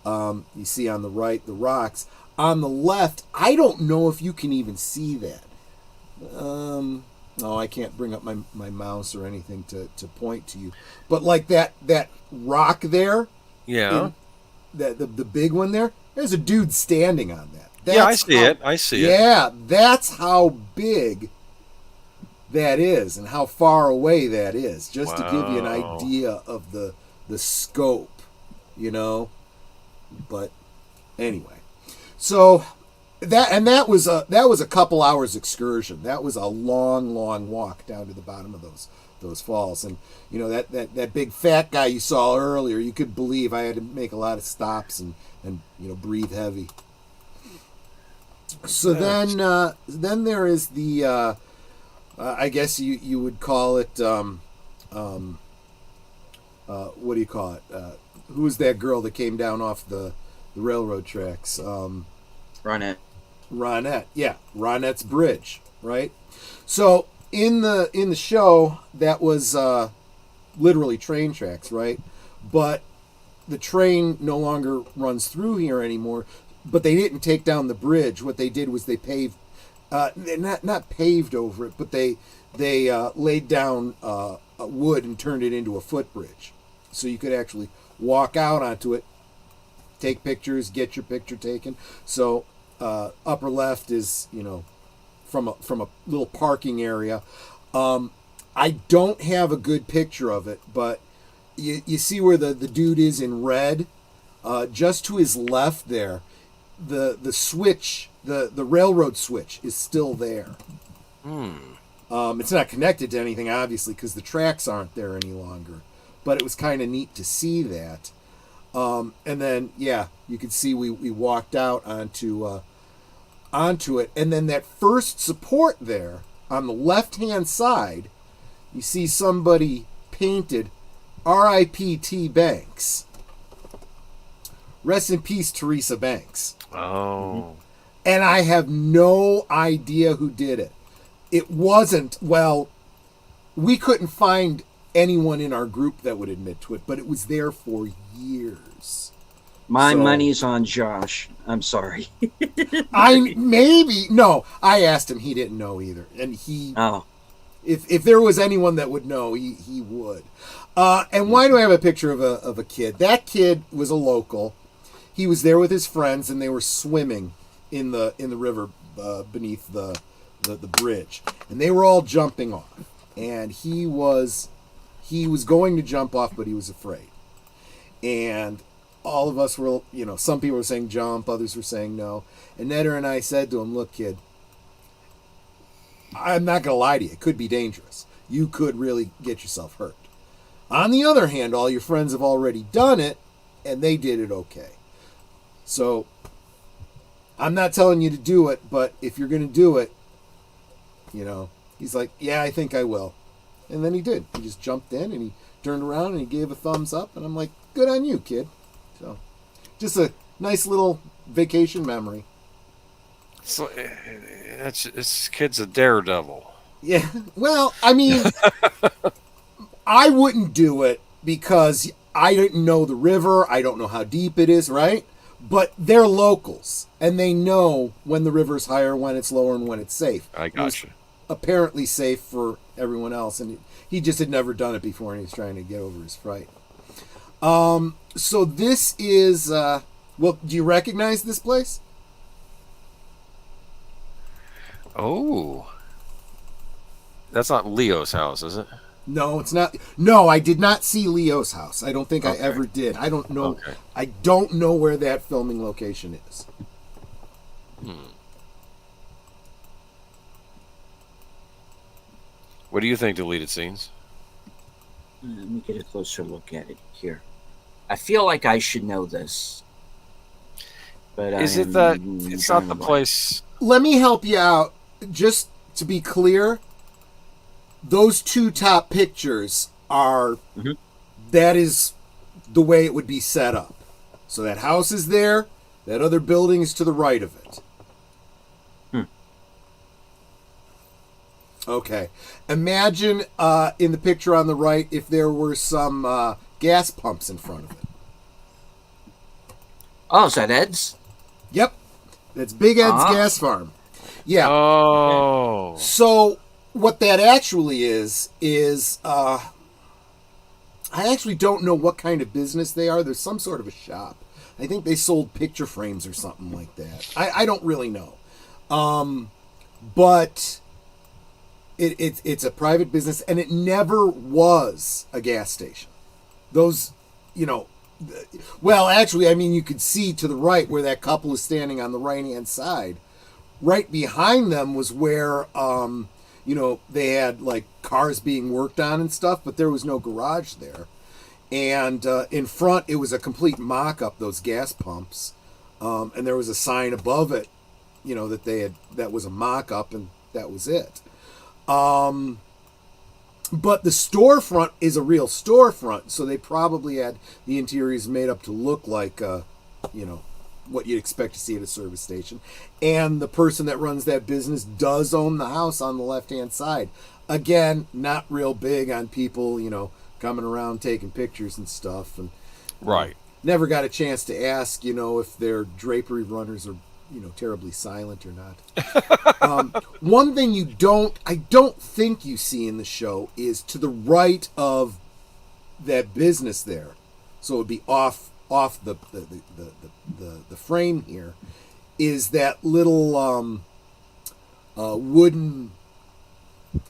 You see on the right the rocks. On the left, I don't know if you can even see that. No, I can't bring up my mouse or anything to point to you. But like that rock there, Yeah. The big one there, there's a dude standing on that. Yeah, I see it. I see it. Yeah, that's how big that is and how far away that is, just to give you an idea of the scope, you know. But anyway, so that was a couple hours excursion. That was a long walk down to the bottom of those falls. And you know, that big fat guy you saw earlier, you could believe I had to make a lot of stops and you know, breathe heavy. So then there is the I guess you would call it what do you call it? Who was that girl that came down off the railroad tracks? Ronette. Ronette, yeah, Ronette's Bridge, right? So in the show, that was literally train tracks, right? But the train no longer runs through here anymore. But they didn't take down the bridge. What they did was they paved, not paved over it, but they laid down wood and turned it into a footbridge, so you could actually walk out onto it, take pictures, get your picture taken. So upper left is, you know, from a little parking area. I don't have a good picture of it, but you see where the dude is in red, just to his left there. The switch, the railroad switch is still there. It's not connected to anything, obviously, because the tracks aren't there any longer. But it was kind of neat to see that. And then, yeah, you could see we walked out onto it. And then that first support there, on the left-hand side, you see somebody painted R.I.P. T. Banks. Rest in peace, Teresa Banks. Oh. And I have no idea who did it. It wasn't, well, we couldn't find anyone in our group that would admit to it, but it was there for years. My money's on Josh. I'm sorry. I asked him, he didn't know either. And if there was anyone that would know, he would. And why do I have a picture of a kid? That kid was a local. He was there with his friends, and they were swimming in the river beneath the bridge, and they were all jumping off. And he was going to jump off, but he was afraid. And all of us were, you know, some people were saying jump, others were saying no. And Netter and I said to him, "Look, kid, I'm not gonna lie to you. It could be dangerous. You could really get yourself hurt. On the other hand, all your friends have already done it, and they did it okay. So I'm not telling you to do it, but if you're going to do it, you know," he's like, "Yeah, I think I will." And then he did. He just jumped in and he turned around and he gave a thumbs up. And I'm like, "Good on you, kid." So just a nice little vacation memory. So this kid's a daredevil. Yeah. Well, I mean, I wouldn't do it because I didn't know the river. I don't know how deep it is, right? But they're locals, and they know when the river's higher, when it's lower, and when it's safe. I gotcha. apparently safe for everyone else, and he just had never done it before, and he was trying to get over his fright. So this is, well, do you recognize this place? Oh. That's not Leo's house, is it? No, it's not. No, I did not see Leo's house. I don't think I Okay. ever did. I don't know. Okay. I don't know where that filming location is. What do you think, deleted scenes? Let me get a closer look at it here. I feel like I should know this. But Is I it that am it's not drawing the a blank. place? Let me help you out. Just to be clear, those two top pictures are, Mhm. that is the way it would be set up. So that house is there, that other building is to the right of it. Okay. Imagine in the picture on the right if there were some gas pumps in front of it. Oh, is that Ed's? Yep. That's Big Ed's Ah. gas farm. Yeah. Oh. So what that actually is I actually don't know what kind of business they are. There's some sort of a shop. I think they sold picture frames or something like that. I don't really know. But it's a private business, and it never was a gas station. Those, well, actually, I mean, you could see to the right where that couple is standing on the right-hand side. Right behind them was where, they had like cars being worked on and stuff, but there was no garage there. And in front, it was a complete mock-up, those gas pumps. And there was a sign above it, that was a mock-up, and that was it. But the storefront is a real storefront, so they probably had the interiors made up to look like, what you'd expect to see at a service station. And the person that runs that business does own the house on the left-hand side. Again, not real big on people, coming around taking pictures and stuff. And Right. never got a chance to ask, if their drapery runners are, terribly silent or not. One thing I don't think you see in the show is to the right of that business there. So it would be off the frame here, is that little wooden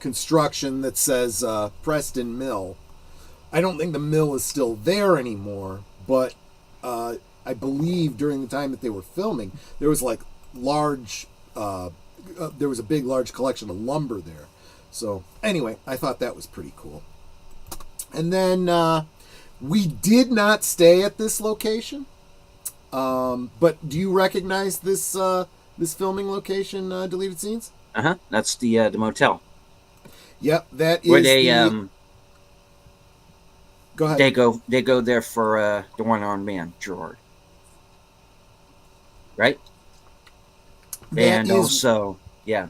construction that says Preston Mill. I don't think the mill is still there anymore, but I believe during the time that they were filming, there was like there was a big, large collection of lumber there. So anyway, I thought that was pretty cool. And then we did not stay at this location. But do you recognize this filming location, Deleted Scenes? That's the motel. Yep, that is Where they Go ahead. they go there for the one-armed man, Gerard. Right? And also, yeah.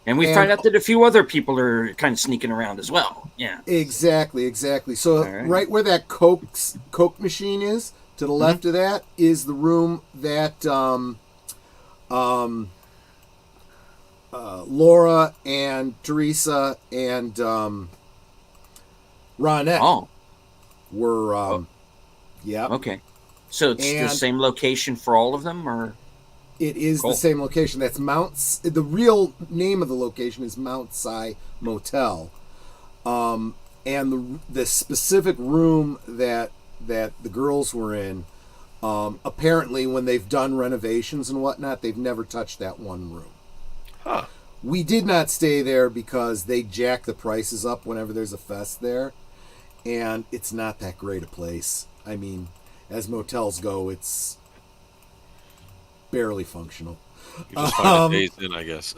And we find out that a few other people are kind of sneaking around as well. Yeah. Exactly. So right where that Coke machine is, to the left of that, is the room that Laura and Teresa and Ronette were. Yeah. Okay. So it's the same location for all of them, or? It is Cool. the same location. That's the real name of the location is Mount Si Motel. And the specific room that the girls were in, apparently when they've done renovations and whatnot, they've never touched that one room. Huh. We did not stay there because they jack the prices up whenever there's a fest there, and it's not that great a place. I mean, as motels go, it's barely functional. You just find it days in, I guess.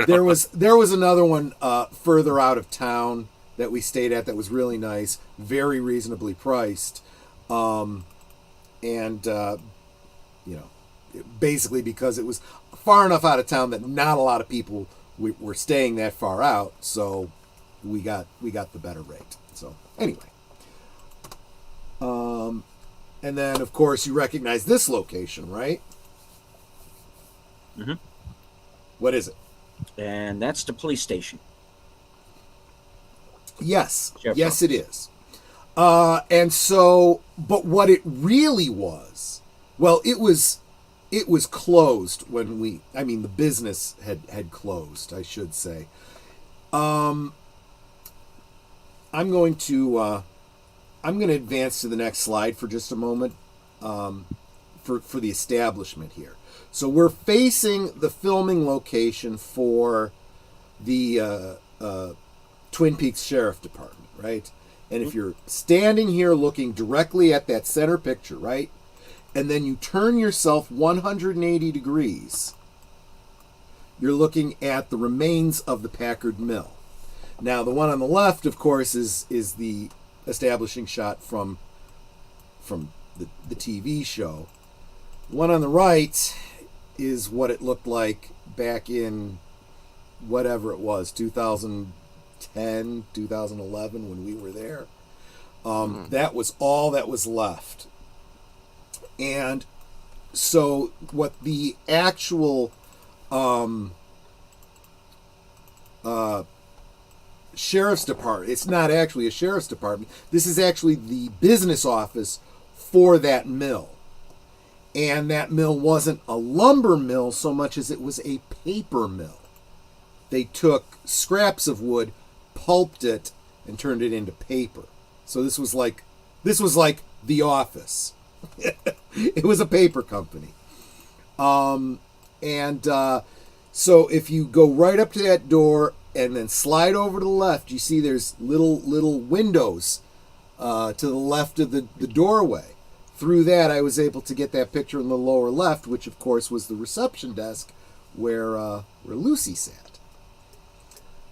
There was another one further out of town that we stayed at that was really nice, very reasonably priced, basically because it was far enough out of town that not a lot of people were staying that far out, so we got the better rate. So anyway, and then of course you recognize this location, right? Mm-hmm. What is it? And that's the police station. Yes, Sheriff's yes, it office. is. And so, but what it really was, well, it was closed when the business had closed, I should say. I'm going to advance to the next slide for just a moment, for the establishment here. So we're facing the filming location for the Twin Peaks Sheriff Department, right? And if you're standing here looking directly at that center picture, right, and then you turn yourself 180 degrees, you're looking at the remains of the Packard Mill. Now, the one on the left, of course, is the establishing shot from the TV show. The one on the right is what it looked like back in whatever it was, 2010, 2011, when we were there. That was all that was left. And so what the actual sheriff's department, it's not actually a sheriff's department, this is actually the business office for that mill. And that mill wasn't a lumber mill so much as it was a paper mill. They took scraps of wood, pulped it, and turned it into paper. So this was like the office. It was a paper company. So if you go right up to that door and then slide over to the left, you see there's little windows to the left of the doorway. Through that, I was able to get that picture in the lower left, which of course was the reception desk where Lucy sat.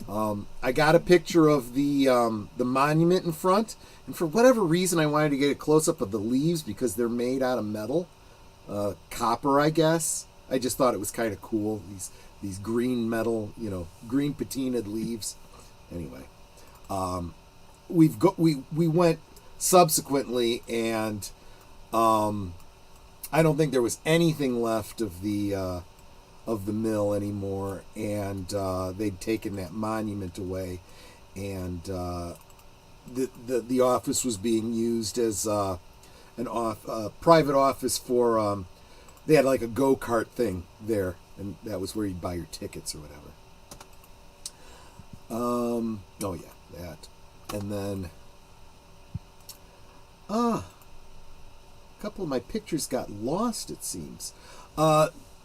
I got a picture of the monument in front, and for whatever reason, I wanted to get a close up of the leaves because they're made out of metal, copper, I guess. I just thought it was kind of cool. These green metal, green patinaed leaves. Anyway, we went subsequently, and I don't think there was anything left of the mill anymore, and they'd taken that monument away, and the office was being used as a private office for. They had like a go-kart thing there, and that was where you'd buy your tickets or whatever. Oh yeah, that, and then a couple of my pictures got lost, it seems.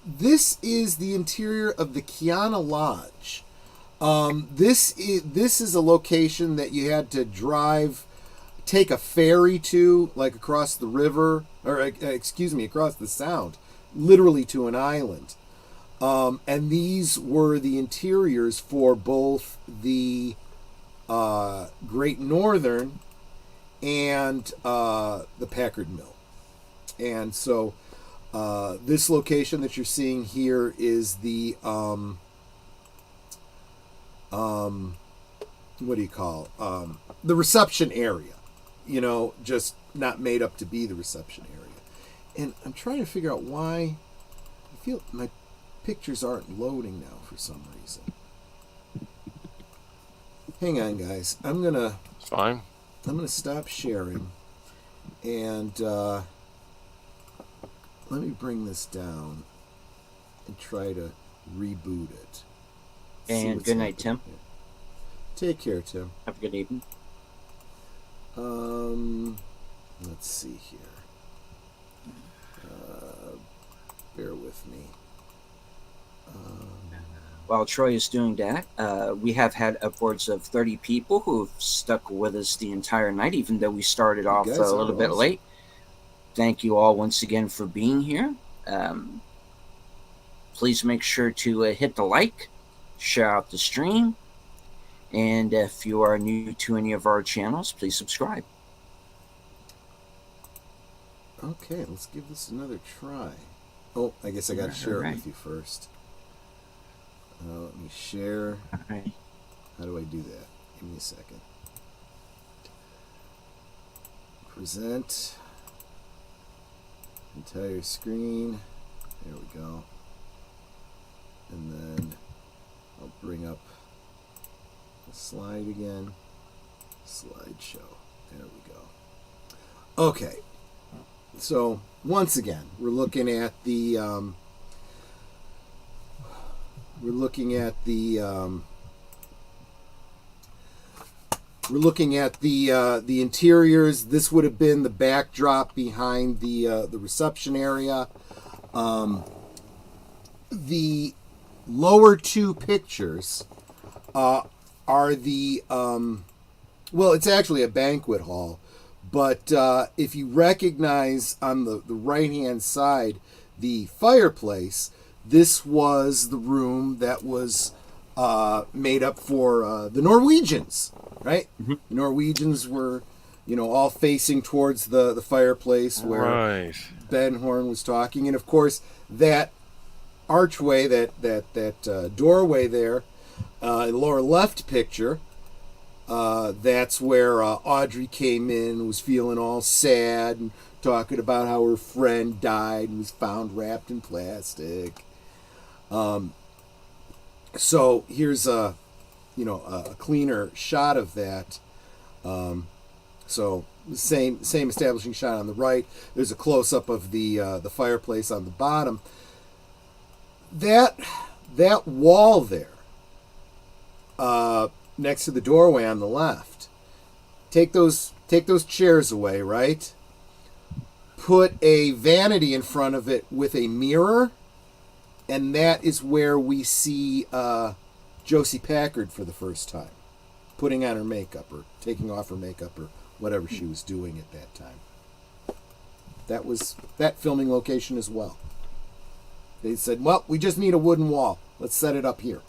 This is the interior of the Kiana Lodge. This is a location that you had to take a ferry to, like across the river, or across the Sound, literally to an island. And these were the interiors for both the Great Northern and the Packard Mill. And so this location that you're seeing here is the the reception area, just not made up to be the reception area. And I'm trying to figure out why I feel my pictures aren't loading now for some reason. Hang on, guys. It's fine. I'm gonna stop sharing, and let me bring this down and try to reboot it. And good night, Tim. Here. Take care, Tim. Have a good evening. Let's see here. Bear with me. While Troy is doing that, we have had upwards of 30 people who have stuck with us the entire night, even though we started off a little bit late. Thank you all once again for being here. Please make sure to hit the like, share out the stream, and if you are new to any of our channels, please subscribe. Okay, let's give this another try. Oh, I guess I got to share it with you first. Let me share. All right. How do I do that? Give me a second. Present. Entire screen. There we go. And then I'll bring up the slide again. Slideshow. There we go. Okay. So once again, we're looking at the the interiors. This would have been the backdrop behind the reception area. The lower two pictures are the well, it's actually a banquet hall, but if you recognize on the right-hand side the fireplace, this was the room that was made up for the Norwegians, right? Mm-hmm. The Norwegians were, all facing towards the fireplace where Ben Horn was talking. And, of course, that archway, that doorway there, in the lower left picture, that's where Audrey came in, was feeling all sad and talking about how her friend died and was found wrapped in plastic. So here's a cleaner shot of that. So same establishing shot on the right. There's a close up of the fireplace on the bottom. That wall there, next to the doorway on the left. Take those chairs away, right? Put a vanity in front of it with a mirror, and that is where we see Josie Packard for the first time, putting on her makeup or taking off her makeup or whatever she was doing at that time. That was that filming location as well. They said, well, we just need a wooden wall. Let's set it up here.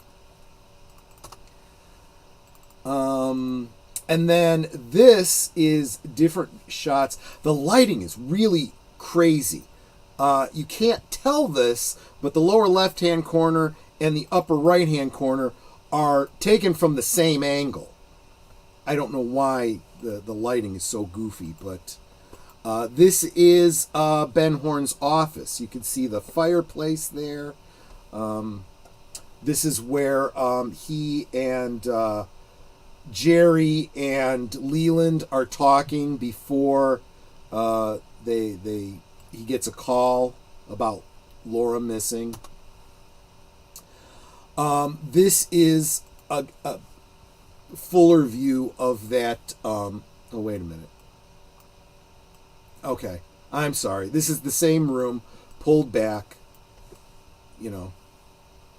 And then this is different shots. The lighting is really crazy. You can't tell this, but the lower left-hand corner and the upper right-hand corner are taken from the same angle. I don't know why the lighting is so goofy, but this is Ben Horn's office. You can see the fireplace there. This is where he and Jerry and Leland are talking before he gets a call about Laura missing. This is a fuller view of that. Oh, wait a minute. Okay, I'm sorry. This is the same room, pulled back.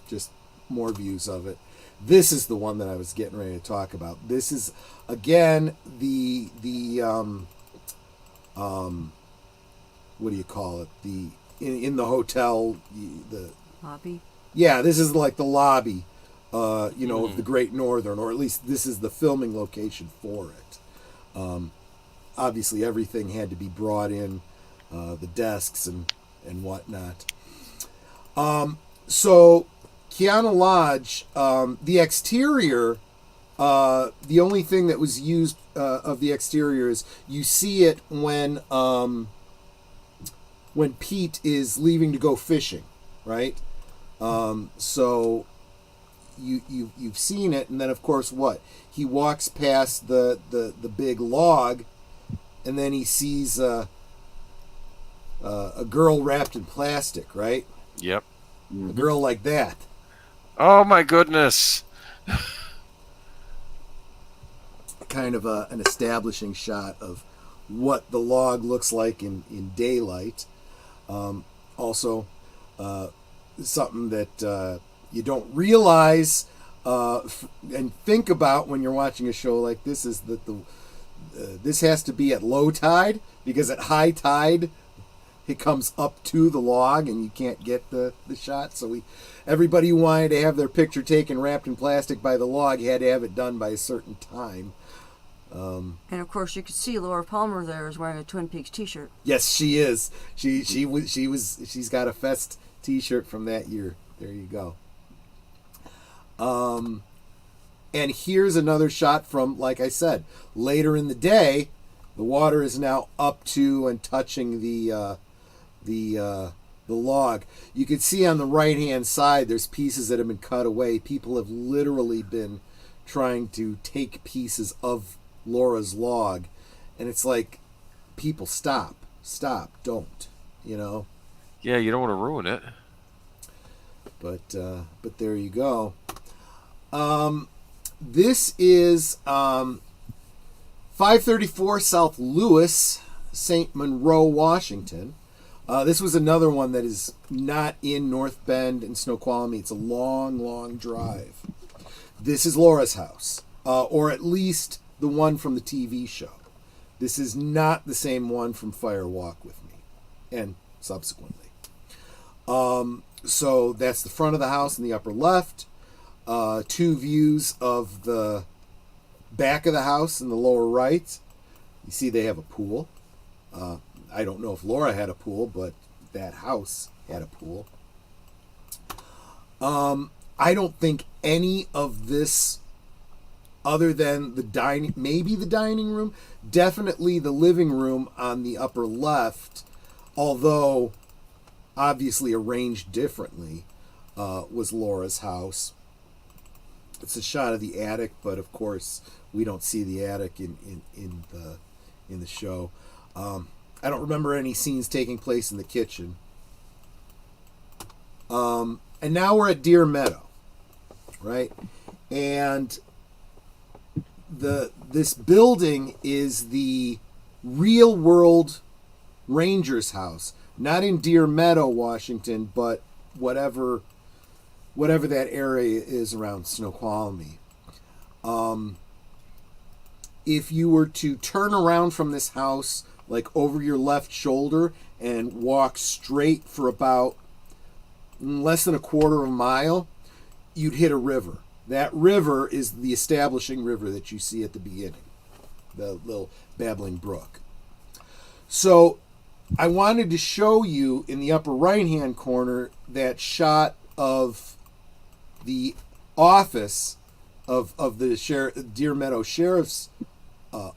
Just more views of it. This is the one that I was getting ready to talk about. This is again the what do you call it? The in the hotel, the lobby. Yeah, this is like the lobby, of the Great Northern, or at least this is the filming location for it. Obviously, everything had to be brought in, the desks and whatnot. So, Kiana Lodge, the exterior, the only thing that was used of the exterior is you see it when Pete is leaving to go fishing, right? So you've seen it, and then of course what? He walks past the big log, and then he sees a girl wrapped in plastic, right? Yep. A girl like that. Oh my goodness. Kind of an establishing shot of what the log looks like in daylight. Also, something that you don't realize and think about when you're watching a show like this is that this has to be at low tide, because at high tide it comes up to the log and you can't get the shot. So everybody who wanted to have their picture taken wrapped in plastic by the log had to have it done by a certain time. And of course, you could see Laura Palmer there is wearing a Twin Peaks T-shirt. Yes, she is. She's got a Fest T-shirt from that year. There you go. And here's another shot from, like I said, later in the day. The water is now up to and touching the log. You can see on the right-hand side there's pieces that have been cut away. People have literally been trying to take pieces of Laura's log, and it's like, people, stop, don't, you know. Yeah, you don't want to ruin it. But there you go. This is 534 South Lewis, St. Monroe, Washington. This was another one that is not in North Bend and Snoqualmie. It's a long, long drive. This is Laura's house, or at least the one from the TV show. This is not the same one from Fire Walk with Me, and subsequently. So that's the front of the house in the upper left. Two views of the back of the house in the lower right. You see they have a pool. I don't know if Laura had a pool, but that house had a pool. I don't think any of this, other than the dining, maybe the dining room, definitely the living room on the upper left, although obviously arranged differently, was Laura's house. It's a shot of the attic, but of course we don't see the attic in the show. I don't remember any scenes taking place in the kitchen. And now we're at Deer Meadow, right? And this building is the real world ranger's house, not in Deer Meadow, Washington, but whatever that area is around Snoqualmie. If you were to turn around from this house, like over your left shoulder, and walk straight for about less than a quarter of a mile, you'd hit a river. That river is the establishing river that you see at the beginning, the little babbling brook. So I wanted to show you in the upper right-hand corner that shot of the office of the Deer Meadow Sheriff's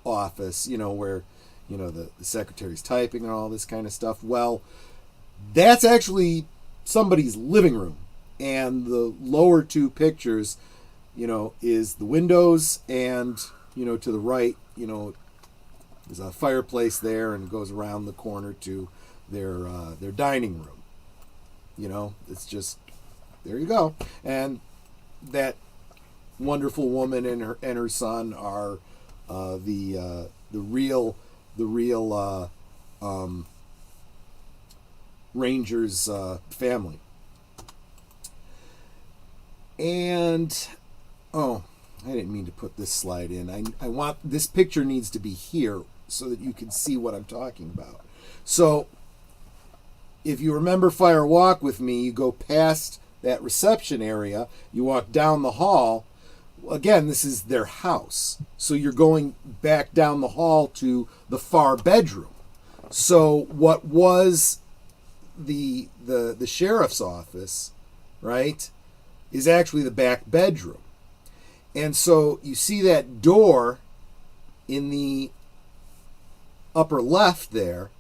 office, where the secretary's typing and all this kind of stuff. Well, that's actually somebody's living room, and the lower two pictures, is the windows, and to the right, there's a fireplace there, and it goes around the corner to their dining room. It's just, there you go. And that wonderful woman and her son are the real Ranger's family. And I didn't mean to put this slide in. I want, this picture needs to be here so that you can see what I'm talking about. So if you remember Fire Walk with Me, you go past that reception area, you walk down the hall. Again, this is their house. So you're going back down the hall to the far bedroom. So what was the sheriff's office, right, is actually the back bedroom. And so you see that door in the upper left there,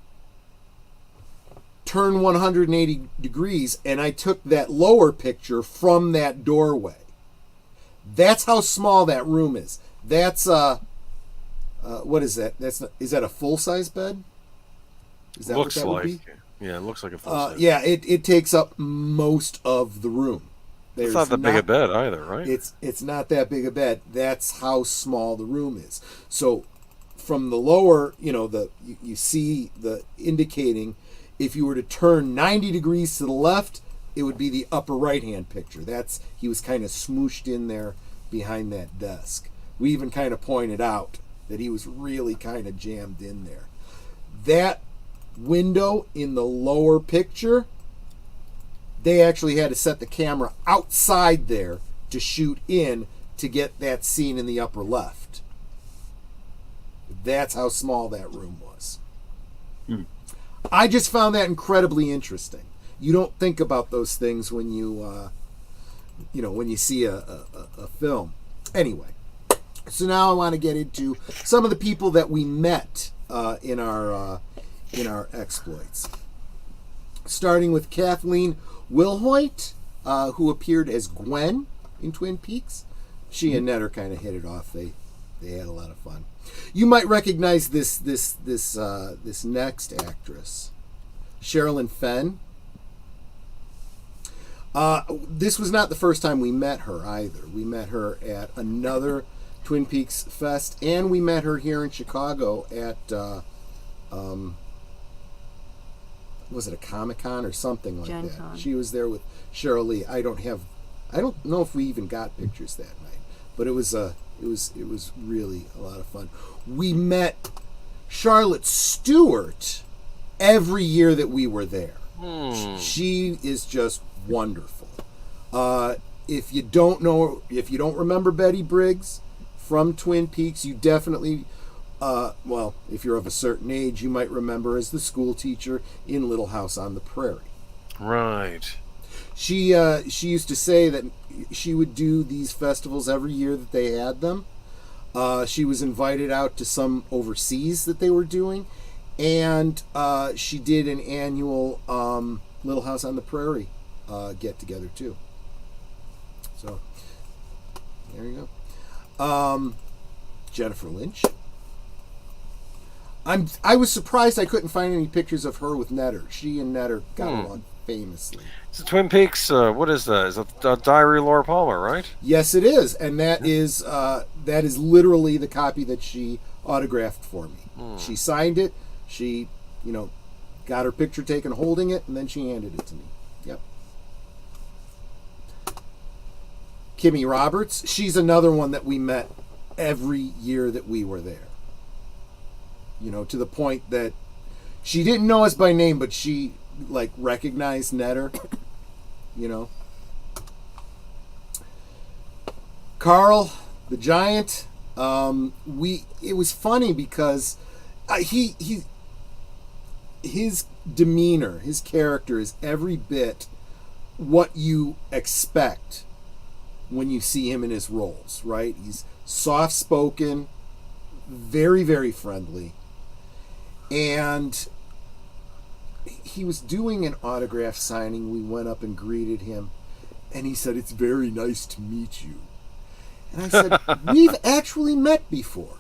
turn 180 degrees, and I took that lower picture from that doorway. That's how small that room is. That's what is that? Is that a full-size bed? Is that looks what that like, would be? Yeah, it looks like a full-size. Yeah, it takes up most of the room. It's not that big a bed either, right? It's not that big a bed. That's how small the room is. So from the lower, you see the indicating, if you were to turn 90 degrees to the left, it would be the upper right-hand picture. He was kind of smooshed in there behind that desk. We even kind of pointed out that he was really kind of jammed in there. That window in the lower picture, they actually had to set the camera outside there to shoot in to get that scene in the upper left. That's how small that room was. I just found that incredibly interesting. You don't think about those things when you see a film. Anyway, so now I want to get into some of the people that we met in our exploits. Starting with Kathleen Wilhoit, who appeared as Gwen in Twin Peaks. She and Ned are kind of hit it off. They They had a lot of fun. You might recognize this next actress, Sherilyn Fenn. This was not the first time we met her either. We met her at another Twin Peaks Fest, and we met her here in Chicago at was it a Comic-Con or something like Gen that? Con. She was there with Cheryl Lee. I don't know if we even got pictures that night, but it was really a lot of fun. We met Charlotte Stewart every year that we were there. She is just wonderful. If you don't remember Betty Briggs from Twin Peaks, you definitely, if you're of a certain age, you might remember as the school teacher in Little House on the Prairie. Right. She used to say that she would do these festivals every year that they had them. She was invited out to some overseas that they were doing, and she did an annual Little House on the Prairie get together too. So there you go. Jennifer Lynch. I was surprised I couldn't find any pictures of her with Netter. She and Netter got along famously. It's Twin Peaks. What is that? Is that Diary of Laura Palmer, right? Yes, it is, and that is literally the copy that she autographed for me. She signed it. She, got her picture taken holding it, and then she handed it to me. Yep. Kimmy Roberts. She's another one that we met every year that we were there. To the point that she didn't know us by name, but she recognized Netter. Carl the Giant. It was funny because his demeanor, his character is every bit what you expect when you see him in his roles, right? He's soft-spoken, very, very friendly, and he was doing an autograph signing. We went up and greeted him, and he said, "It's very nice to meet you." And I said, "We've actually met before."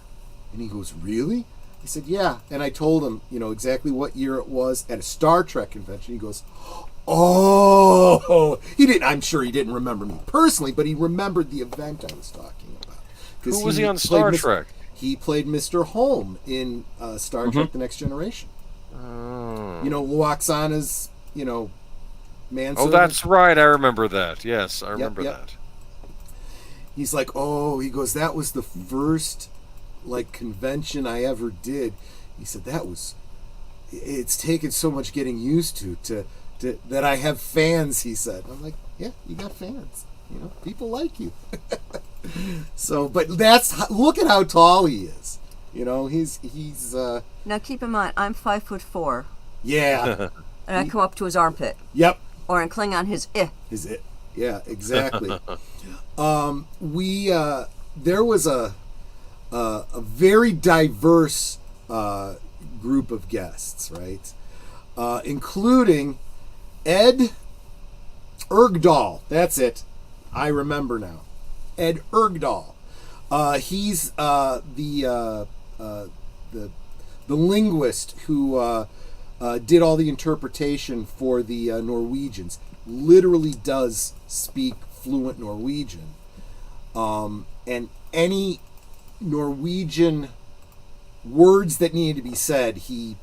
And he goes, "Really?" I said, "Yeah." And I told him, exactly what year it was at a Star Trek convention. He goes, "Oh." I'm sure he didn't remember me personally, but he remembered the event I was talking about. Who was he on Star Trek? He played Mr. Holm in Star Trek The Next Generation. Luoxana's, manservant. Oh, that's right. I remember that. Yes, I remember that. He's like, he goes, "That was the first, convention I ever did." He said, it's taken so much getting used to that I have fans, he said. I'm like, yeah, you got fans. People like you. So, but look at how tall he is. He's Now keep in mind, I'm 5'4". Yeah. And I come up to his armpit. Yep. Or in Klingon, his "eh". His "eh". Yeah, exactly. There was a very diverse group of guests, right? Including Ed Ergdahl. That's it. I remember now. Ed Ergdahl. He's the linguist who did all the interpretation for the Norwegians. Literally does speak fluent Norwegian. And any Norwegian words that needed to be said, he,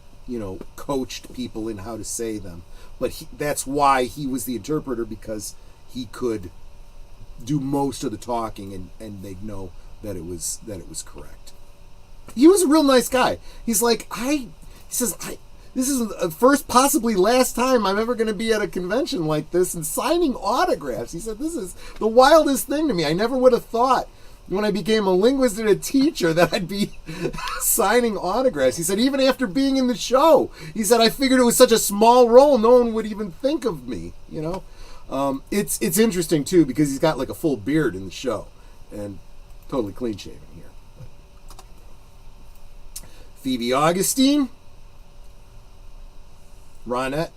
coached people in how to say them. But that's why he was the interpreter, because he could do most of the talking and they'd know that it was correct. He was a real nice guy. He's like, this is the first, possibly last time I'm ever going to be at a convention like this and signing autographs. He said, "This is the wildest thing to me. I never would have thought when I became a linguist and a teacher that I'd be signing autographs." He said, "Even after being in the show," he said, "I figured it was such a small role, no one would even think of me." It's interesting too, because he's got a full beard in the show and totally clean shaven here. Phoebe Augustine. Ronette.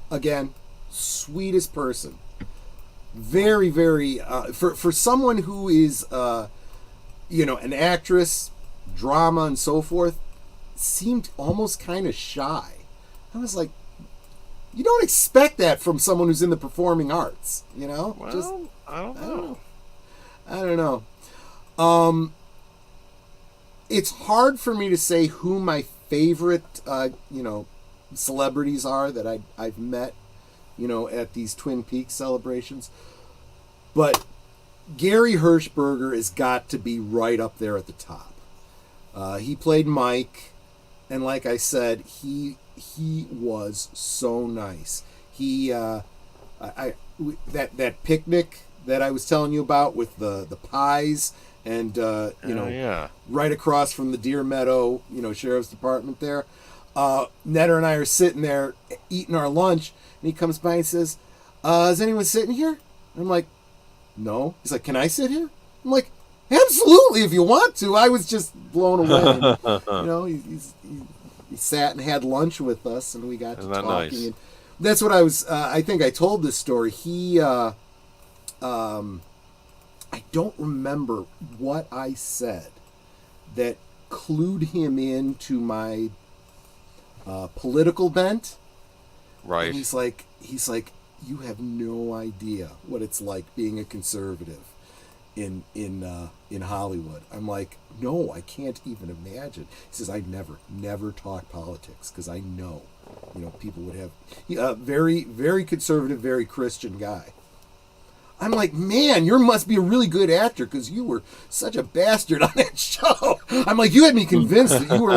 Again, sweetest person. Very, very for someone who is an actress, drama, and so forth, seemed almost kind of shy. I was like, you don't expect that from someone who's in the performing arts, Well, I don't know. I don't know. It's hard for me to say who my favorite, celebrities are that I've met, at these Twin Peaks celebrations. But Gary Hirschberger has got to be right up there at the top. He played Mike, and like I said, he was so nice. That picnic that I was telling you about with the pies and right across from the Deer Meadow, Sheriff's Department there. Netter and I are sitting there eating our lunch, and he comes by and says, "Is anyone sitting here?" And I'm like, "No." He's like, "Can I sit here?" I'm like, "Absolutely, if you want to." I was just blown away. And, he sat and had lunch with us, and we got to talking. Nice? And that's what I was. I think I told this story. I don't remember what I said that clued him into my political bent. Right. And he's like, you have no idea what it's like being a conservative in Hollywood. I'm like, no, I can't even imagine. He says, I never talk politics because I know, people would have very, very conservative, very Christian guy. I'm like, man, you must be a really good actor because you were such a bastard on that show. I'm like, you had me convinced that you were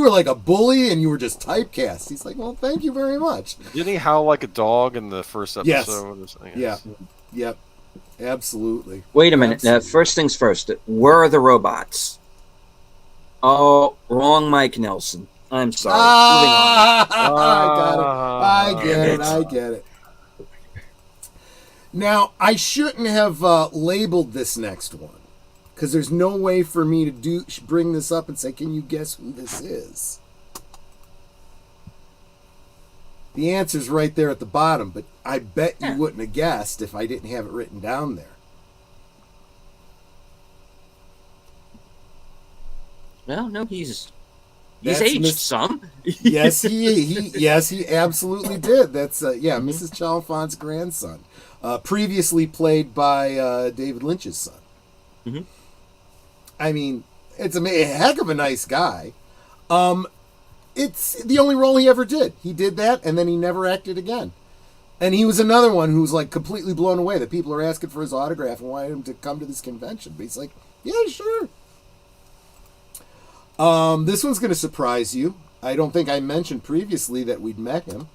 like a bully and you were just typecast. He's like, well, thank you very much. Didn't he howl like a dog in the first episode? Yes. Yeah. Yep. Absolutely. Wait a minute. First things first. Where are the robots? Oh, wrong Mike Nelson. I'm sorry. I get it. Now, I shouldn't have labeled this next one because there's no way for me to bring this up and say, can you guess who this is? The answer's right there at the bottom, but I bet you wouldn't have guessed if I didn't have it written down there. Well, no, he's aged some. Yes, he absolutely did. That's Mrs. Chalfant's grandson, previously played by David Lynch's son. Mm-hmm. I mean, it's a heck of a nice guy. It's the only role he ever did. He did that, and then he never acted again. And he was another one who's like completely blown away that people are asking for his autograph and wanted him to come to this convention. But he's like, yeah, sure. This one's going to surprise you. I don't think I mentioned previously that we'd met him.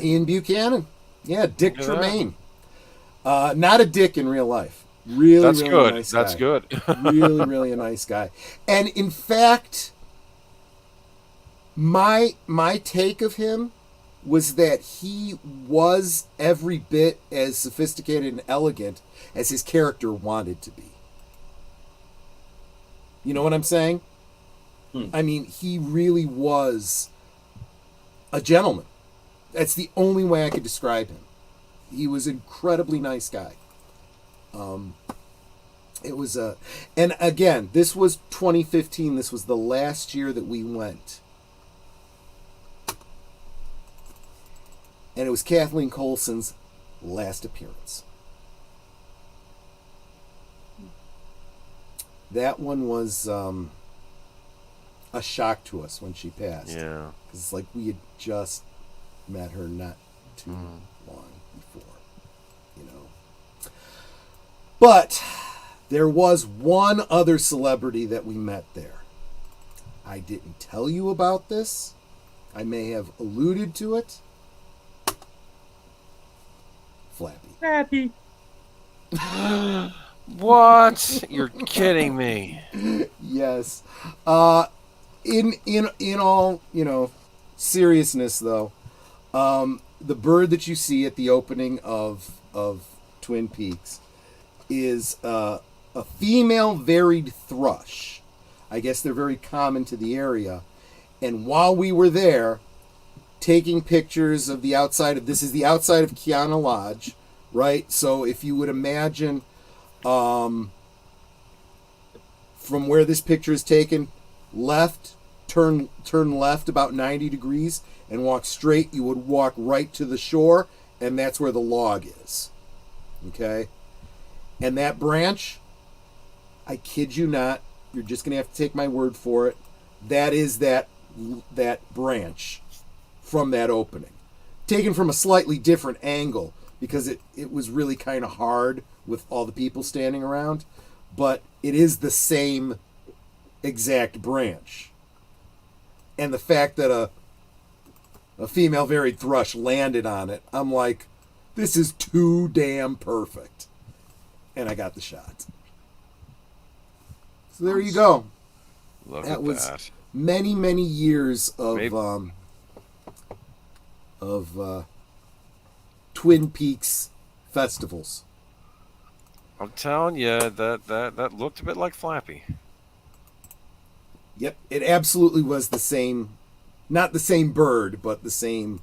Ian Buchanan. Yeah, Dick Tremaine. Not a dick in real life. Really good. Nice That's guy. good. really a nice guy. And in fact, my take of him was that he was every bit as sophisticated and elegant as his character wanted to be. You know what I'm saying? I mean, he really was a gentleman. That's the only way I could describe him. He was an incredibly nice guy. It was and again, this was 2015. This was the last year that we went. And it was Kathleen Coulson's last appearance. That one was a shock to us when she passed. Yeah. Because it's like we had just met her not too long before, But there was one other celebrity that we met there. I didn't tell you about this. I may have alluded to it. Flappy. What? You're kidding me. Yes. In all, seriousness though, the bird that you see at the opening of Twin Peaks is a female varied thrush. I guess they're very common to the area. And while we were there taking pictures of the outside of, this is the outside of Kiana Lodge, right? So if you would imagine from where this picture is taken, left, turn left about 90 degrees and walk straight, you would walk right to the shore, and that's where the log is. Okay? And that branch, I kid you not, you're just going to have to take my word for it, that is that branch from that opening. Taken from a slightly different angle, because it was really kind of hard with all the people standing around, but it is the same exact branch. And the fact that a female varied thrush landed on it, I'm like, this is too damn perfect. And I got the shot. So there you go. Look That at was that. many, many years of Maybe- Twin Peaks festivals. I'm telling you, that looked a bit like Flappy. Yep, it absolutely was the same, not the same bird, but the same,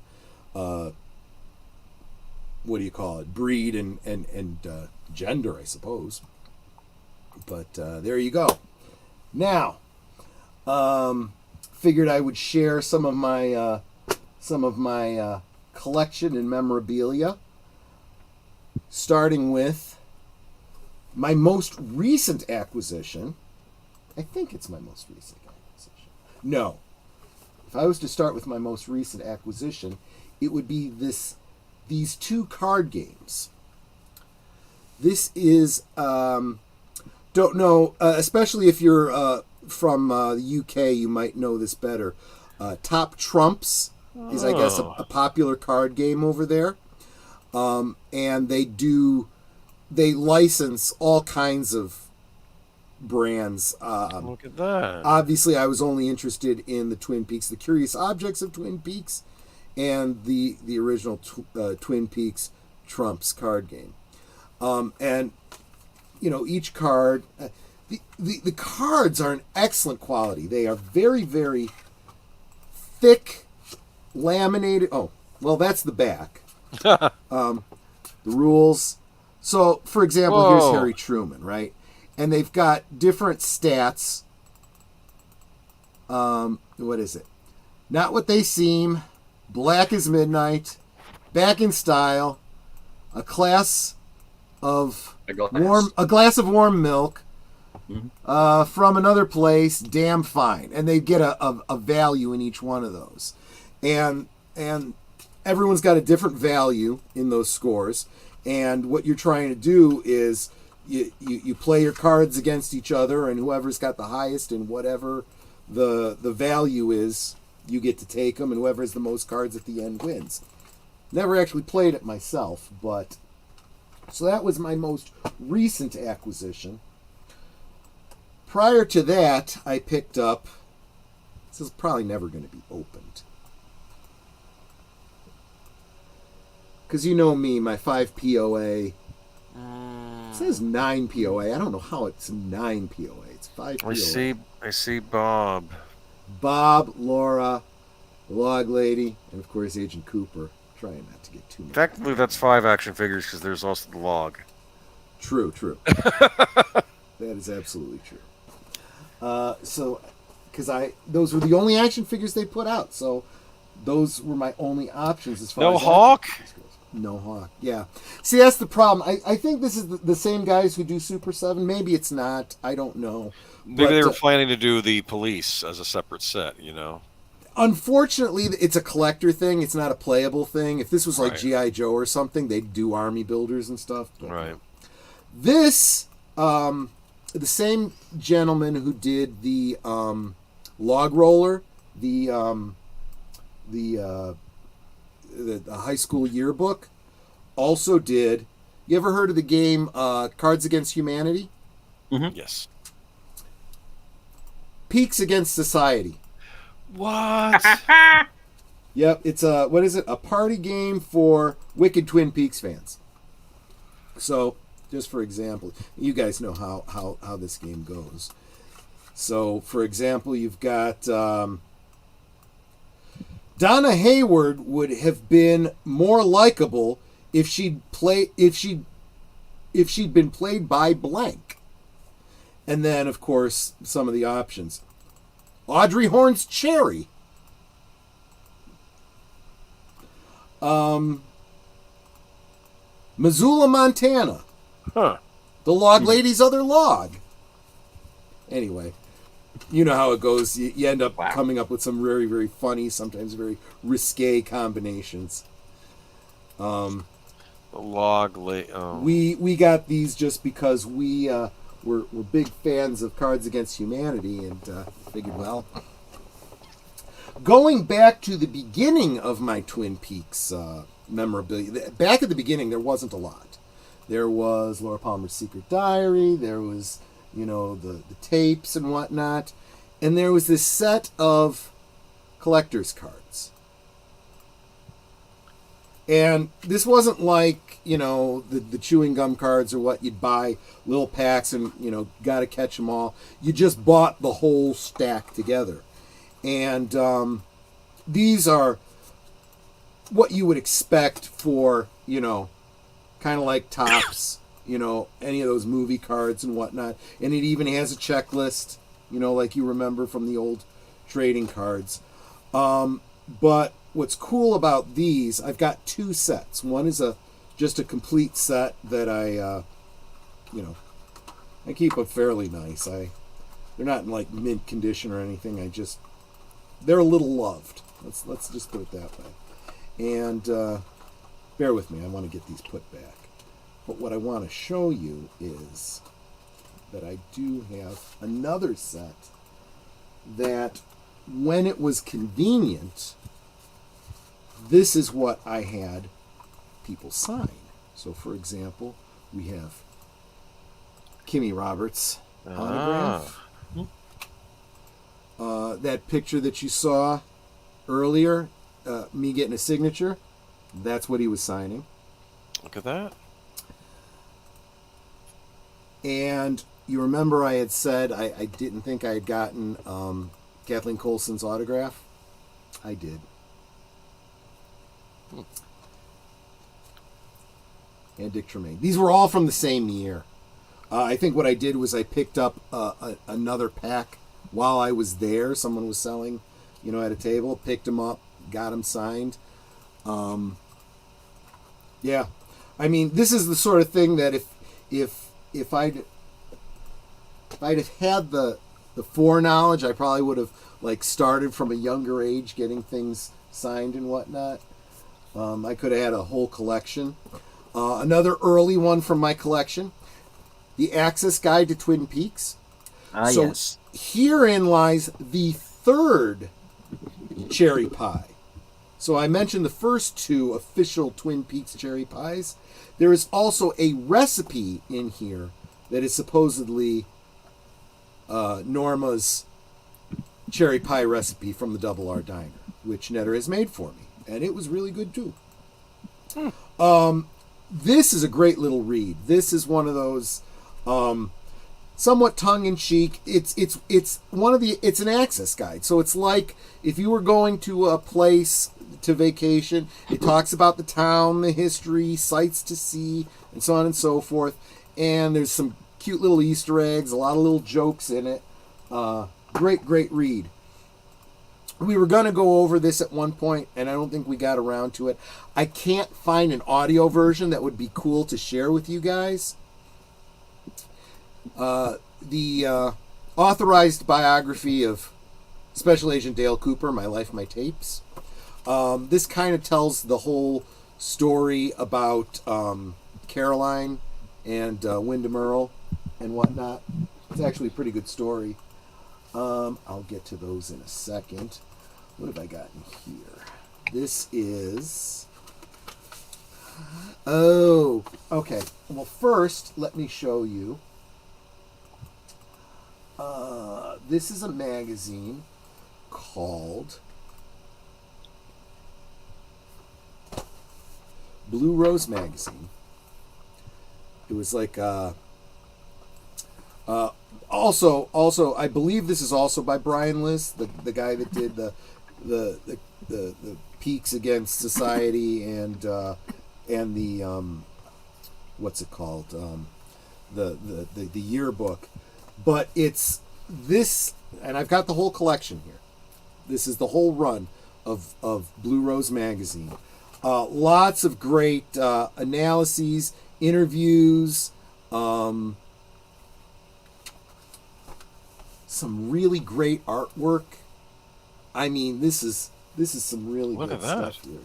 what do you call it, breed and gender, I suppose. But there you go. Now, figured I would share some of my collection and memorabilia, starting with my most recent acquisition. I think it's my most recent acquisition. No. If I was to start with my most recent acquisition, it would be these two card games. This is, don't know, especially if you're from the UK, you might know this better. Top Trumps is, I guess, a popular card game over there. And they license all kinds of brands. Look at that. Obviously, I was only interested in the Twin Peaks, the Curious Objects of Twin Peaks, and the original Twin Peaks Trumps card game. And, you know, each card, the cards are an excellent quality. They are very, very thick, laminated. Oh, well, that's the back. The rules. So, for example, Whoa. here's Harry Truman, right? And they've got different stats. What is it? Not What They Seem, Black as Midnight, Back in Style, a glass of warm milk, from another place, damn fine. And they get a value in each one of those. And everyone's got a different value in those scores. And what you're trying to do is you play your cards against each other, and whoever's got the highest in whatever the value is, you get to take them, and whoever has the most cards at the end wins. Never actually played it myself, but so that was my most recent acquisition. Prior to that, I picked up, this is probably never going to be opened, because you know me, my 5 POA. It says 9 POA. I don't know how it's 9 POA. It's 5 POA. I see Bob. Bob, Laura, the Log Lady, and of course Agent Cooper. Trying not to get too much. Technically, that's 5 action figures because there's also the log. True. That is absolutely true. So, because those were the only action figures they put out, so those were my only options as far as No Hawk? No Hawk. Yeah. See, that's the problem. I think this is the same guys who do Super 7. Maybe it's not. I don't know. Maybe they were planning to do the police as a separate set, you know? Unfortunately, it's a collector thing. It's not a playable thing. If this was like Right. G.I. Joe or something, they'd do army builders and stuff. But Right. this, the same gentleman who did the log roller, the high school yearbook, also did. You ever heard of the game Cards Against Humanity? Yes. Peaks Against Society. What? Yep, it's what is it? A party game for wicked Twin Peaks fans. So, just for example, you guys know how this game goes. So, for example, you've got Donna Hayward would have been more likable if she'd been played by blank. And then, of course, some of the options. Audrey Horne's Cherry. Missoula, Montana. Huh. The Log Lady's Other Log. Anyway, you know how it goes. You end up coming up with some very, very funny, sometimes very risque combinations. The Log Lady. Oh. We got these just because we're big fans of Cards Against Humanity, and figured, well, going back to the beginning of my Twin Peaks memorabilia. Back at the beginning, there wasn't a lot. There was Laura Palmer's Secret Diary. There was, the tapes and whatnot. And there was this set of collector's cards. And this wasn't like, the chewing gum cards or what you'd buy little packs and, got to catch them all. You just bought the whole stack together. And these are what you would expect for, kind of like Topps, any of those movie cards and whatnot. And it even has a checklist, like you remember from the old trading cards. But what's cool about these, I've got two sets. One is just a complete set that I keep them fairly nice. They're not in like mint condition or anything. They're a little loved. Let's just put it that way. And bear with me, I want to get these put back. But what I want to show you is that I do have another set that, when it was convenient, this is what I had people sign. So, for example, we have Kimmy Roberts' autograph. That picture that you saw earlier, me getting a signature, that's what he was signing. Look at that. And you remember I had said I didn't think I had gotten Kathleen Coulson's autograph? I did. And Dick Tremaine. These were all from the same year. I think what I did was I picked up another pack while I was there. Someone was selling, at a table. Picked them up, got them signed. Yeah, I mean, this is the sort of thing that if I'd have had the foreknowledge, I probably would have started from a younger age getting things signed and whatnot. I could have had a whole collection. Another early one from my collection, The Access Guide to Twin Peaks. Yes. Herein lies the third cherry pie. So I mentioned the first two official Twin Peaks cherry pies. There is also a recipe in here that is supposedly Norma's cherry pie recipe from the Double R Diner, which Netter has made for me. And it was really good too. This is a great little read. This is one of those somewhat tongue-in-cheek. It's an access guide. So it's like if you were going to a place to vacation, it talks about the town, the history, sights to see, and so on and so forth. And there's some cute little Easter eggs, a lot of little jokes in it. Great read. We were going to go over this at one point, and I don't think we got around to it. I can't find an audio version that would be cool to share with you guys. The authorized biography of Special Agent Dale Cooper, My Life, My Tapes. This kind of tells the whole story about Caroline and Wyndham Earle and whatnot. It's actually a pretty good story. I'll get to those in a second. What have I got in here? This is... Oh, okay. Well, first, let me show you. This is a magazine called Blue Rose Magazine. It was like... Also, I believe this is also by Brian List, the guy that did the Peaks Against Society and what's it called, the yearbook. But it's this, and I've got the whole collection here. This is the whole run of Blue Rose magazine. Lots of great analyses, interviews, some really great artwork. I mean, this is some really good stuff here.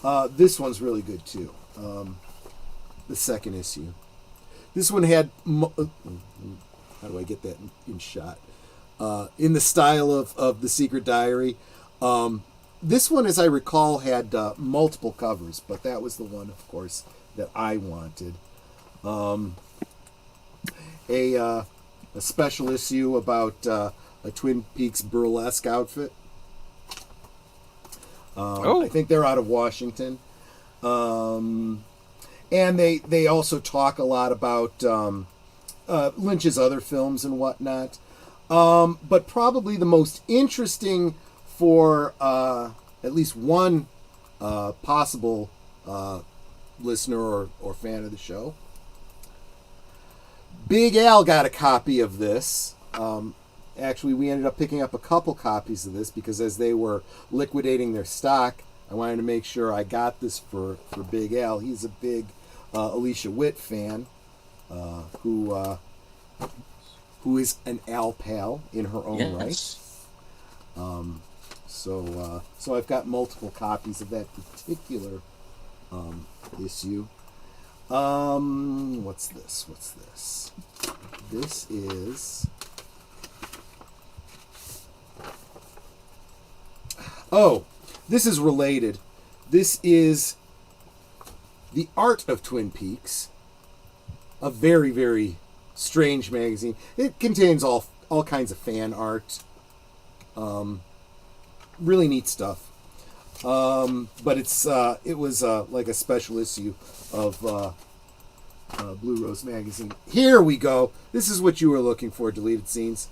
Yeah, this one's really good too. The second issue. This one had. How do I get that in shot? In the style of The Secret Diary. This one, as I recall, had multiple covers, but that was the one, of course, that I wanted. A special issue about a Twin Peaks burlesque outfit. I think they're out of Washington. And they also talk a lot about Lynch's other films and whatnot. But probably the most interesting for at least one possible listener or fan of the show, Big Al got a copy of this. Actually, we ended up picking up a couple copies of this because as they were liquidating their stock, I wanted to make sure I got this for Big Al. He's a big Alicia Witt fan, who is an Al pal in her own right. So I've got multiple copies of that particular issue. What's this? This is... Oh, this is related. This is The Art of Twin Peaks, a very, very strange magazine. It contains all kinds of fan art. Really neat stuff. But it was like a special issue of Blue Rose magazine. Here we go. This is what you were looking for, deleted scenes.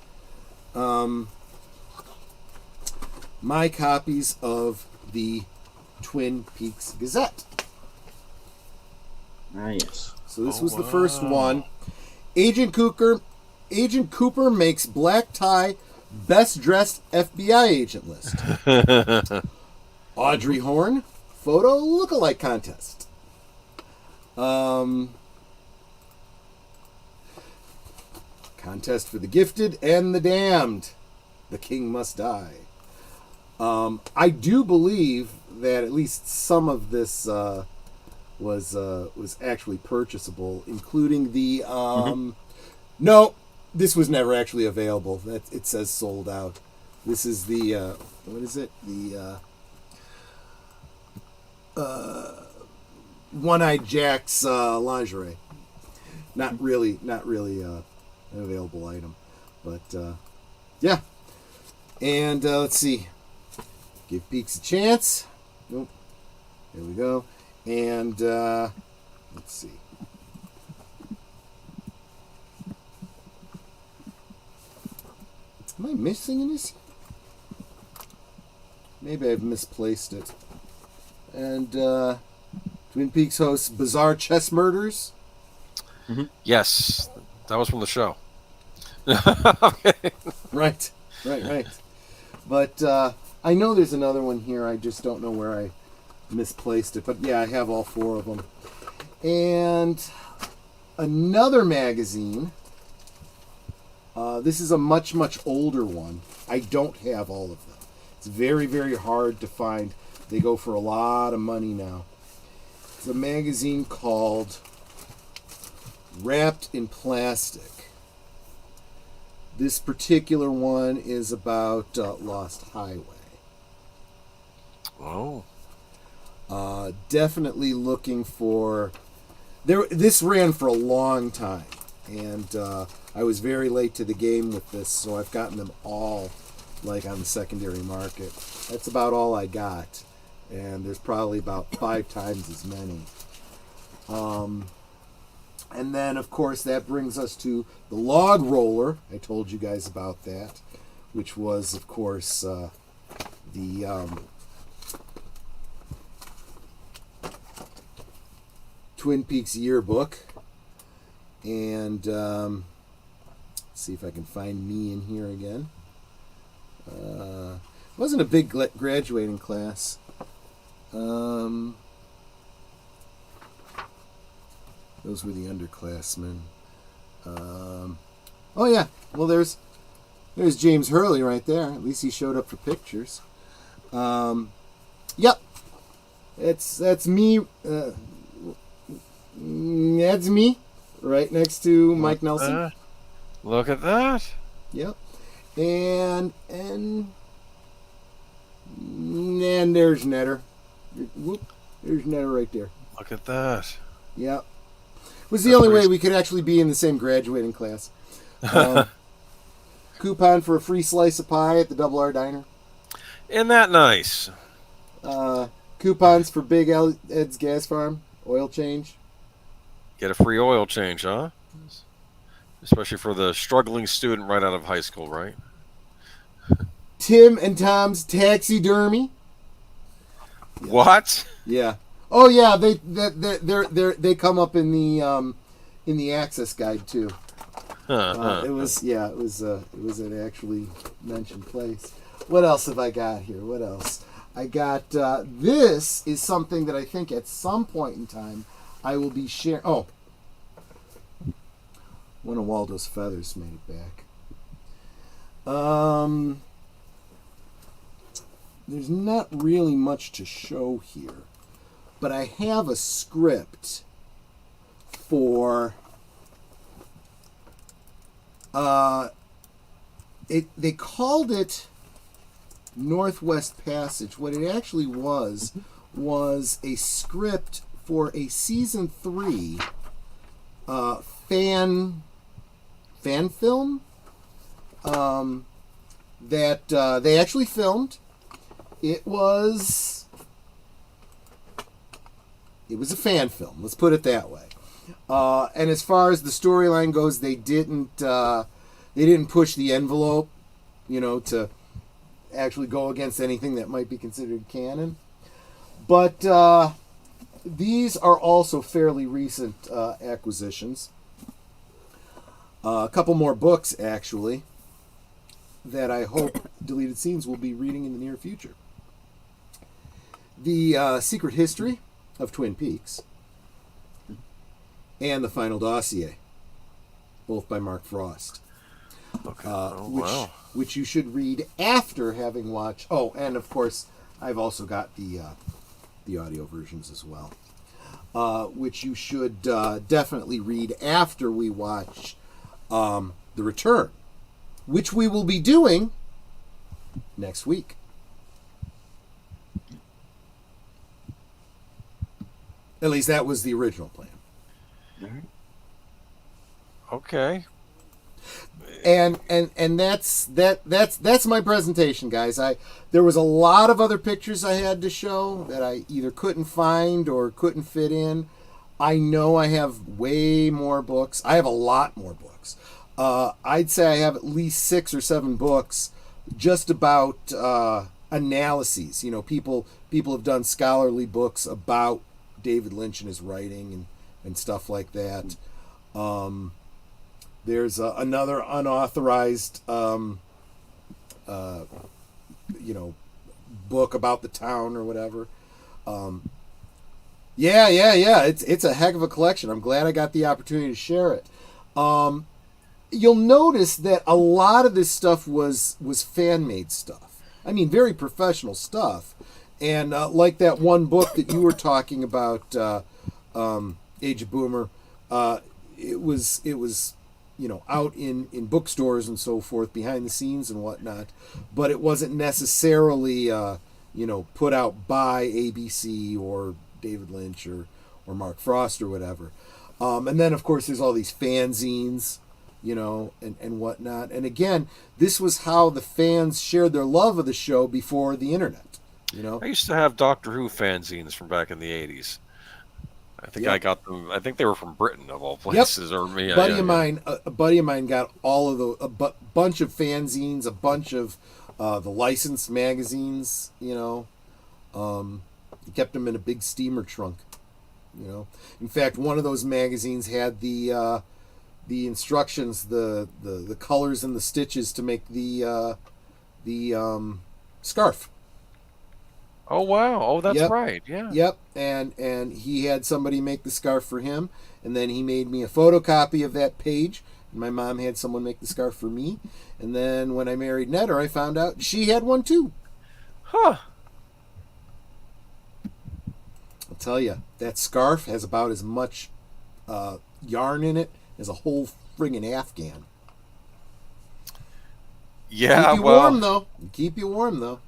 My copies of the Twin Peaks Gazette. Ah, yes. So this was the first one. Agent Cooper makes black tie best dressed FBI agent list. Audrey Horne photo lookalike contest. Contest for the gifted and the damned. The king must die. I do believe that at least some of this was actually purchasable, including the No, this was never actually available. It says sold out. This is the what is it? The One-Eyed Jack's lingerie. Not really an available item, but yeah. And let's see. Give Peaks a chance. Nope. There we go. And let's see. Am I missing this? Maybe I've misplaced it. And Twin Peaks hosts Bizarre Chess Murders. Mm-hmm. Yes, that was from the show. Okay. Right. But I know there's another one here. I just don't know where I misplaced it. But yeah, I have all four of them. And another magazine. This is a much, much older one. I don't have all of them. It's very, very hard to find. They go for a lot of money now. It's a magazine called Wrapped in Plastic. This particular one is about Lost Highway. Oh. Definitely looking for... This ran for a long time. And I was very late to the game with this, so I've gotten them all like on the secondary market. That's about all I got. And there's probably about 5 times as many. And then, of course, that brings us to the Log Roller. I told you guys about that, which was, of course, Twin Peaks yearbook. And see if I can find me in here again. It wasn't a big graduating class. Those were the underclassmen. Oh yeah, well there's James Hurley right there. At least he showed up for pictures. Yep, that's me. That's me, right next to Mike Nelson. Look at that. Yep, and there's Netter. Whoop, there's Netter right there. Look at that. Yep. Was the only way we could actually be in the same graduating class. Coupon for a free slice of pie at the Double R Diner. Isn't that nice? Coupons for Big Ed's Gas Farm. Oil change. Get a free oil change, huh? Especially for the struggling student right out of high school, right? Tim and Tom's Taxidermy. What? Yeah. Oh yeah, they come up in the access guide too. It was an actually mentioned place. What else have I got here? What else? I got this is something that I think at some point in time I will be sharing. Oh, one of Waldo's feathers made it back. There's not really much to show here, but I have a script for they called it Northwest Passage. What it actually was a script for a season 3 fan film that they actually filmed. It was a fan film. Let's put it that way. And as far as the storyline goes, they didn't push the envelope, to actually go against anything that might be considered canon. But these are also fairly recent acquisitions. A couple more books, actually, that I hope Deleted Scenes will be reading in the near future. The Secret History of Twin Peaks and The Final Dossier, both by Mark Frost. Okay. Which you should read after having watched. Oh, and of course, I've also got the audio versions as well, which you should definitely read after we watch The Return, which we will be doing next week. At least that was the original plan. Okay. And that's my presentation, guys. There was a lot of other pictures I had to show that I either couldn't find or couldn't fit in. I know I have way more books. I have a lot more books. I'd say I have at least 6 or 7 books just about analyses. People have done scholarly books about David Lynch and his writing and stuff like that. There's another unauthorized, book about the town or whatever. Yeah. It's a heck of a collection. I'm glad I got the opportunity to share it. You'll notice that a lot of this stuff was fan-made stuff. I mean, very professional stuff. And like that one book that you were talking about, Age of Boomer, it was out in bookstores and so forth, behind the scenes and whatnot, but it wasn't necessarily put out by ABC or David Lynch or Mark Frost or whatever. And then of course there's all these fanzines, and whatnot. And again, this was how the fans shared their love of the show before the internet. I used to have Doctor Who fanzines from back in the 80s. I think I got them. I think they were from Britain, of all places, or me. A buddy of mine got all of a bunch of fanzines, a bunch of the licensed magazines. He kept them in a big steamer trunk. In fact, one of those magazines had the instructions, the colors and the stitches to make the scarf. Oh wow! Oh, that's Yep. right. Yeah. Yep, and he had somebody make the scarf for him, and then he made me a photocopy of that page. And my mom had someone make the scarf for me, and then when I married Netter, I found out she had one too. Huh. I'll tell you, that scarf has about as much yarn in it as a whole friggin' Afghan. Yeah. Keep you warm though. Keep you warm though.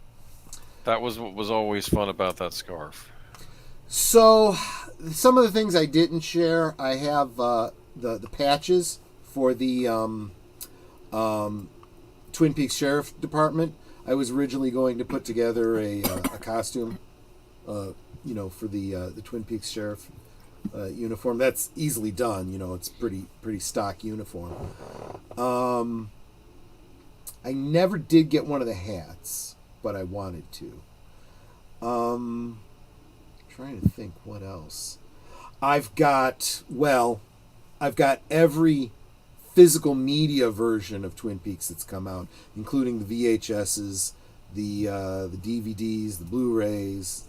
That was what was always fun about that scarf. So, some of the things I didn't share, I have the patches for the Twin Peaks Sheriff Department. I was originally going to put together a costume, for the Twin Peaks Sheriff uniform. That's easily done. It's pretty stock uniform. I never did get one of the hats, but I wanted to. Trying to think what else. I've got every physical media version of Twin Peaks that's come out, including the VHSs, the DVDs, the Blu-rays,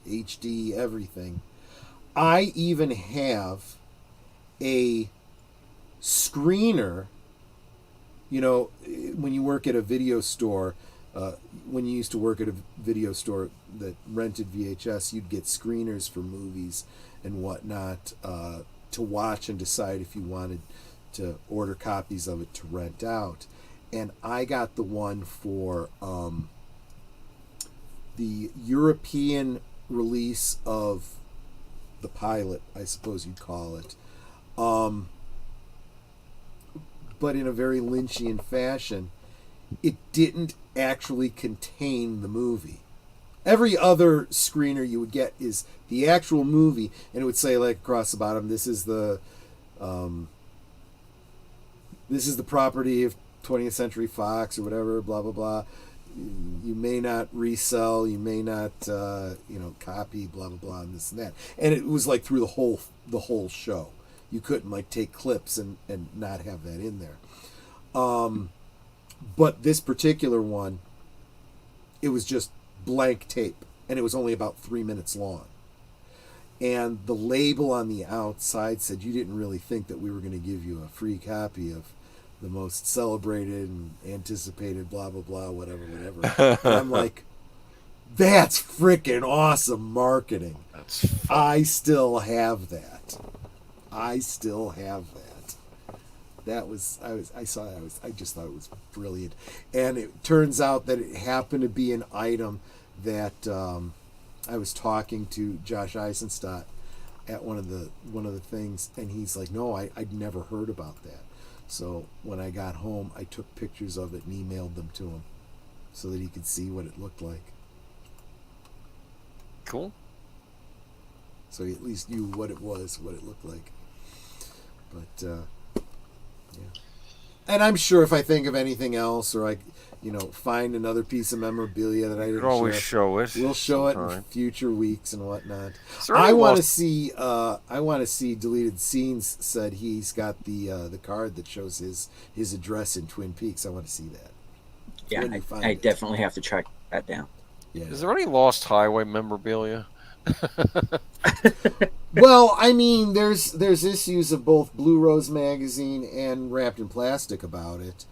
HD, everything. I even have a screener. When you work at a video store, when you used to work at a video store that rented VHS, you'd get screeners for movies and whatnot to watch and decide if you wanted to order copies of it to rent out. And I got the one for the European release of the pilot, I suppose you'd call it. But in a very Lynchian fashion, it didn't actually contain the movie. Every other screener you would get is the actual movie, and it would say like across the bottom, this is the property of 20th Century Fox or whatever, blah blah blah. You may not resell, you may not copy, blah blah blah, and this and that. And it was like through the whole show. You couldn't like take clips and not have that in there. But this particular one, it was just blank tape, and it was only about 3 minutes long. And the label on the outside said, you didn't really think that we were going to give you a free copy of the most celebrated and anticipated blah, blah, blah, whatever. And I'm like, that's freaking awesome marketing. That's fun. I still have that. I saw that. I just thought it was brilliant. And it turns out that it happened to be an item that I was talking to Josh Eisenstadt at one of the things, and he's like, no, I'd never heard about that. So when I got home, I took pictures of it and emailed them to him so that he could see what it looked like. Cool. So he at least knew what it was, what it looked like. But yeah. And I'm sure if I think of anything else, or I, find another piece of memorabilia that I didn't always show it. We'll show it sometime. in future weeks and whatnot. Certainly I want to see. I want to see Deleted Scenes. Said he's got the card that shows his address in Twin Peaks. I want to see that. Yeah, I definitely have to track that down. Yeah. Is there any Lost Highway memorabilia? Well, I mean, there's issues of both Blue Rose magazine and Wrapped in Plastic about it.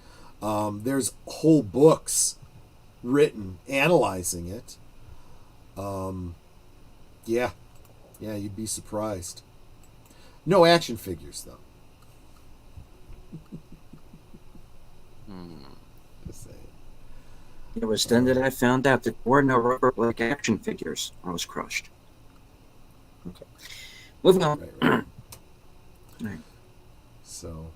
There's whole books written analyzing it. Yeah, you'd be surprised. No action figures though. Just saying. It was then that I found out that there were no rubber black action figures. I was crushed. Okay. Moving on. Right. Right. So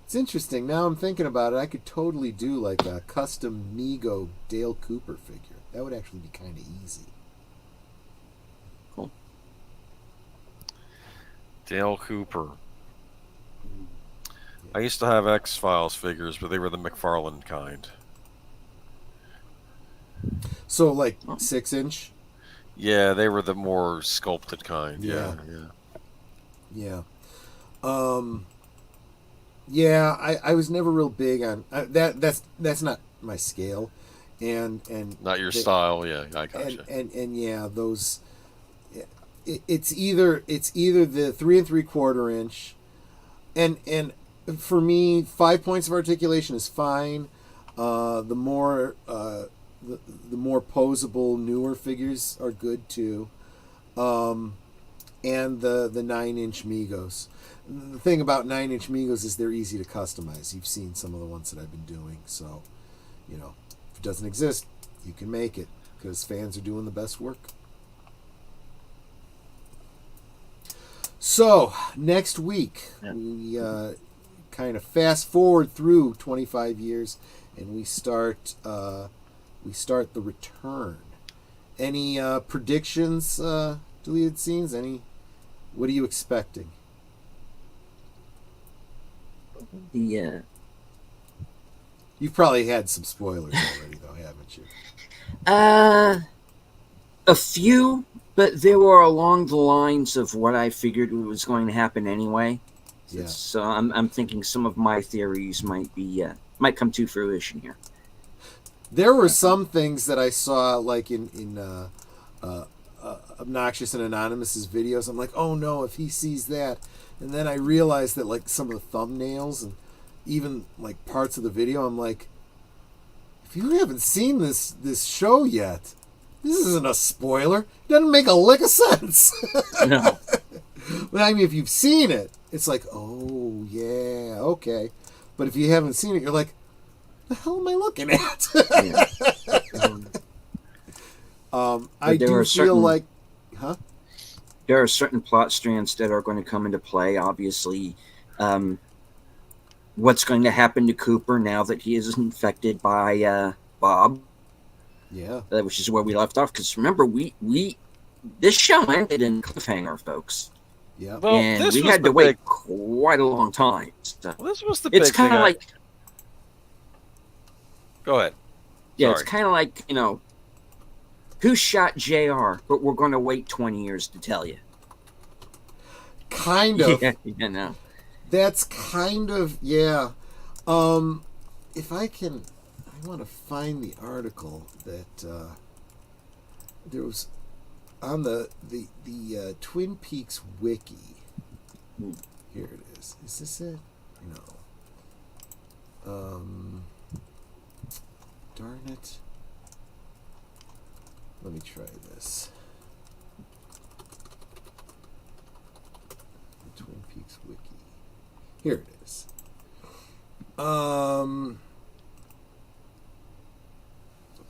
it's interesting. Now I'm thinking about it. I could totally do like a custom Mego Dale Cooper figure. That would actually be kind of easy. Cool. Dale Cooper. I used to have X-Files figures, but they were the McFarlane kind. So like 6-inch. Yeah, they were the more sculpted kind. Yeah. Yeah. Yeah, I was never real big on that. That's not my scale, and Not your style. Yeah, I gotcha. and yeah, those. It's either the 3 3/4 inch, and for me 5 points of articulation is fine. The more the more posable newer figures are good too, and the 9-inch Migos. The thing about 9-inch Migos is they're easy to customize. You've seen some of the ones that I've been doing, so if it doesn't exist, you can make it because fans are doing the best work. So next week we kind of fast forward through 25 years, and we start the return. Any predictions? Deleted scenes? What are you expecting? Yeah. You've probably had some spoilers already, though, haven't you? A few, but they were along the lines of what I figured was going to happen anyway. Yeah. So I'm thinking some of my theories might come to fruition here. There were some things that I saw, like in Obnoxious and Anonymous's videos. I'm like, oh no, if he sees that, and then I realized that like some of the thumbnails and even like parts of the video, I'm like, if you haven't seen this show yet, this isn't a spoiler. It doesn't make a lick of sense. No. But I mean, if you've seen it, it's like, oh yeah, okay. But if you haven't seen it, you're like, the hell am I looking at? I do feel like, huh? There are certain plot strands that are going to come into play. Obviously, what's going to happen to Cooper now that he is infected by Bob? Yeah, which is where we left off. Because remember, this show ended in cliffhanger, folks. Yeah, well, and we had to wait quite a long time. So this was the big it's kind of like. Go ahead. Yeah, Sorry. it's kind of like, who shot JR, but we're going to wait 20 years to tell you. Kind of. Yeah, That's kind of, yeah. If I want to find the article that there was on the Twin Peaks wiki. Here it is. Is this it? No. Darn it. Let me try this. The Twin Peaks wiki. Here it is.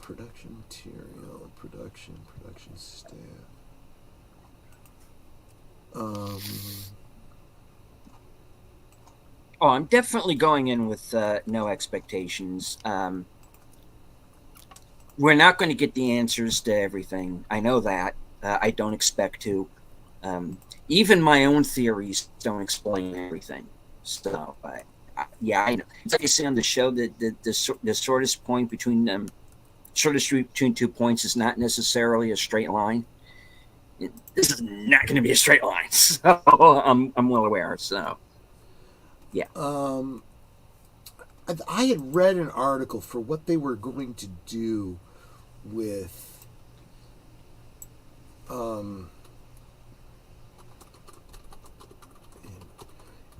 Production material, production staff. I'm definitely going in with no expectations. We're not going to get the answers to everything. I know that. I don't expect to. Even my own theories don't explain everything. So, yeah, I know. It's like I say on the show that the shortest point between them, shortest between 2 points is not necessarily a straight line. This is not going to be a straight line. So I'm well aware. So, yeah. I had read an article for what they were going to do with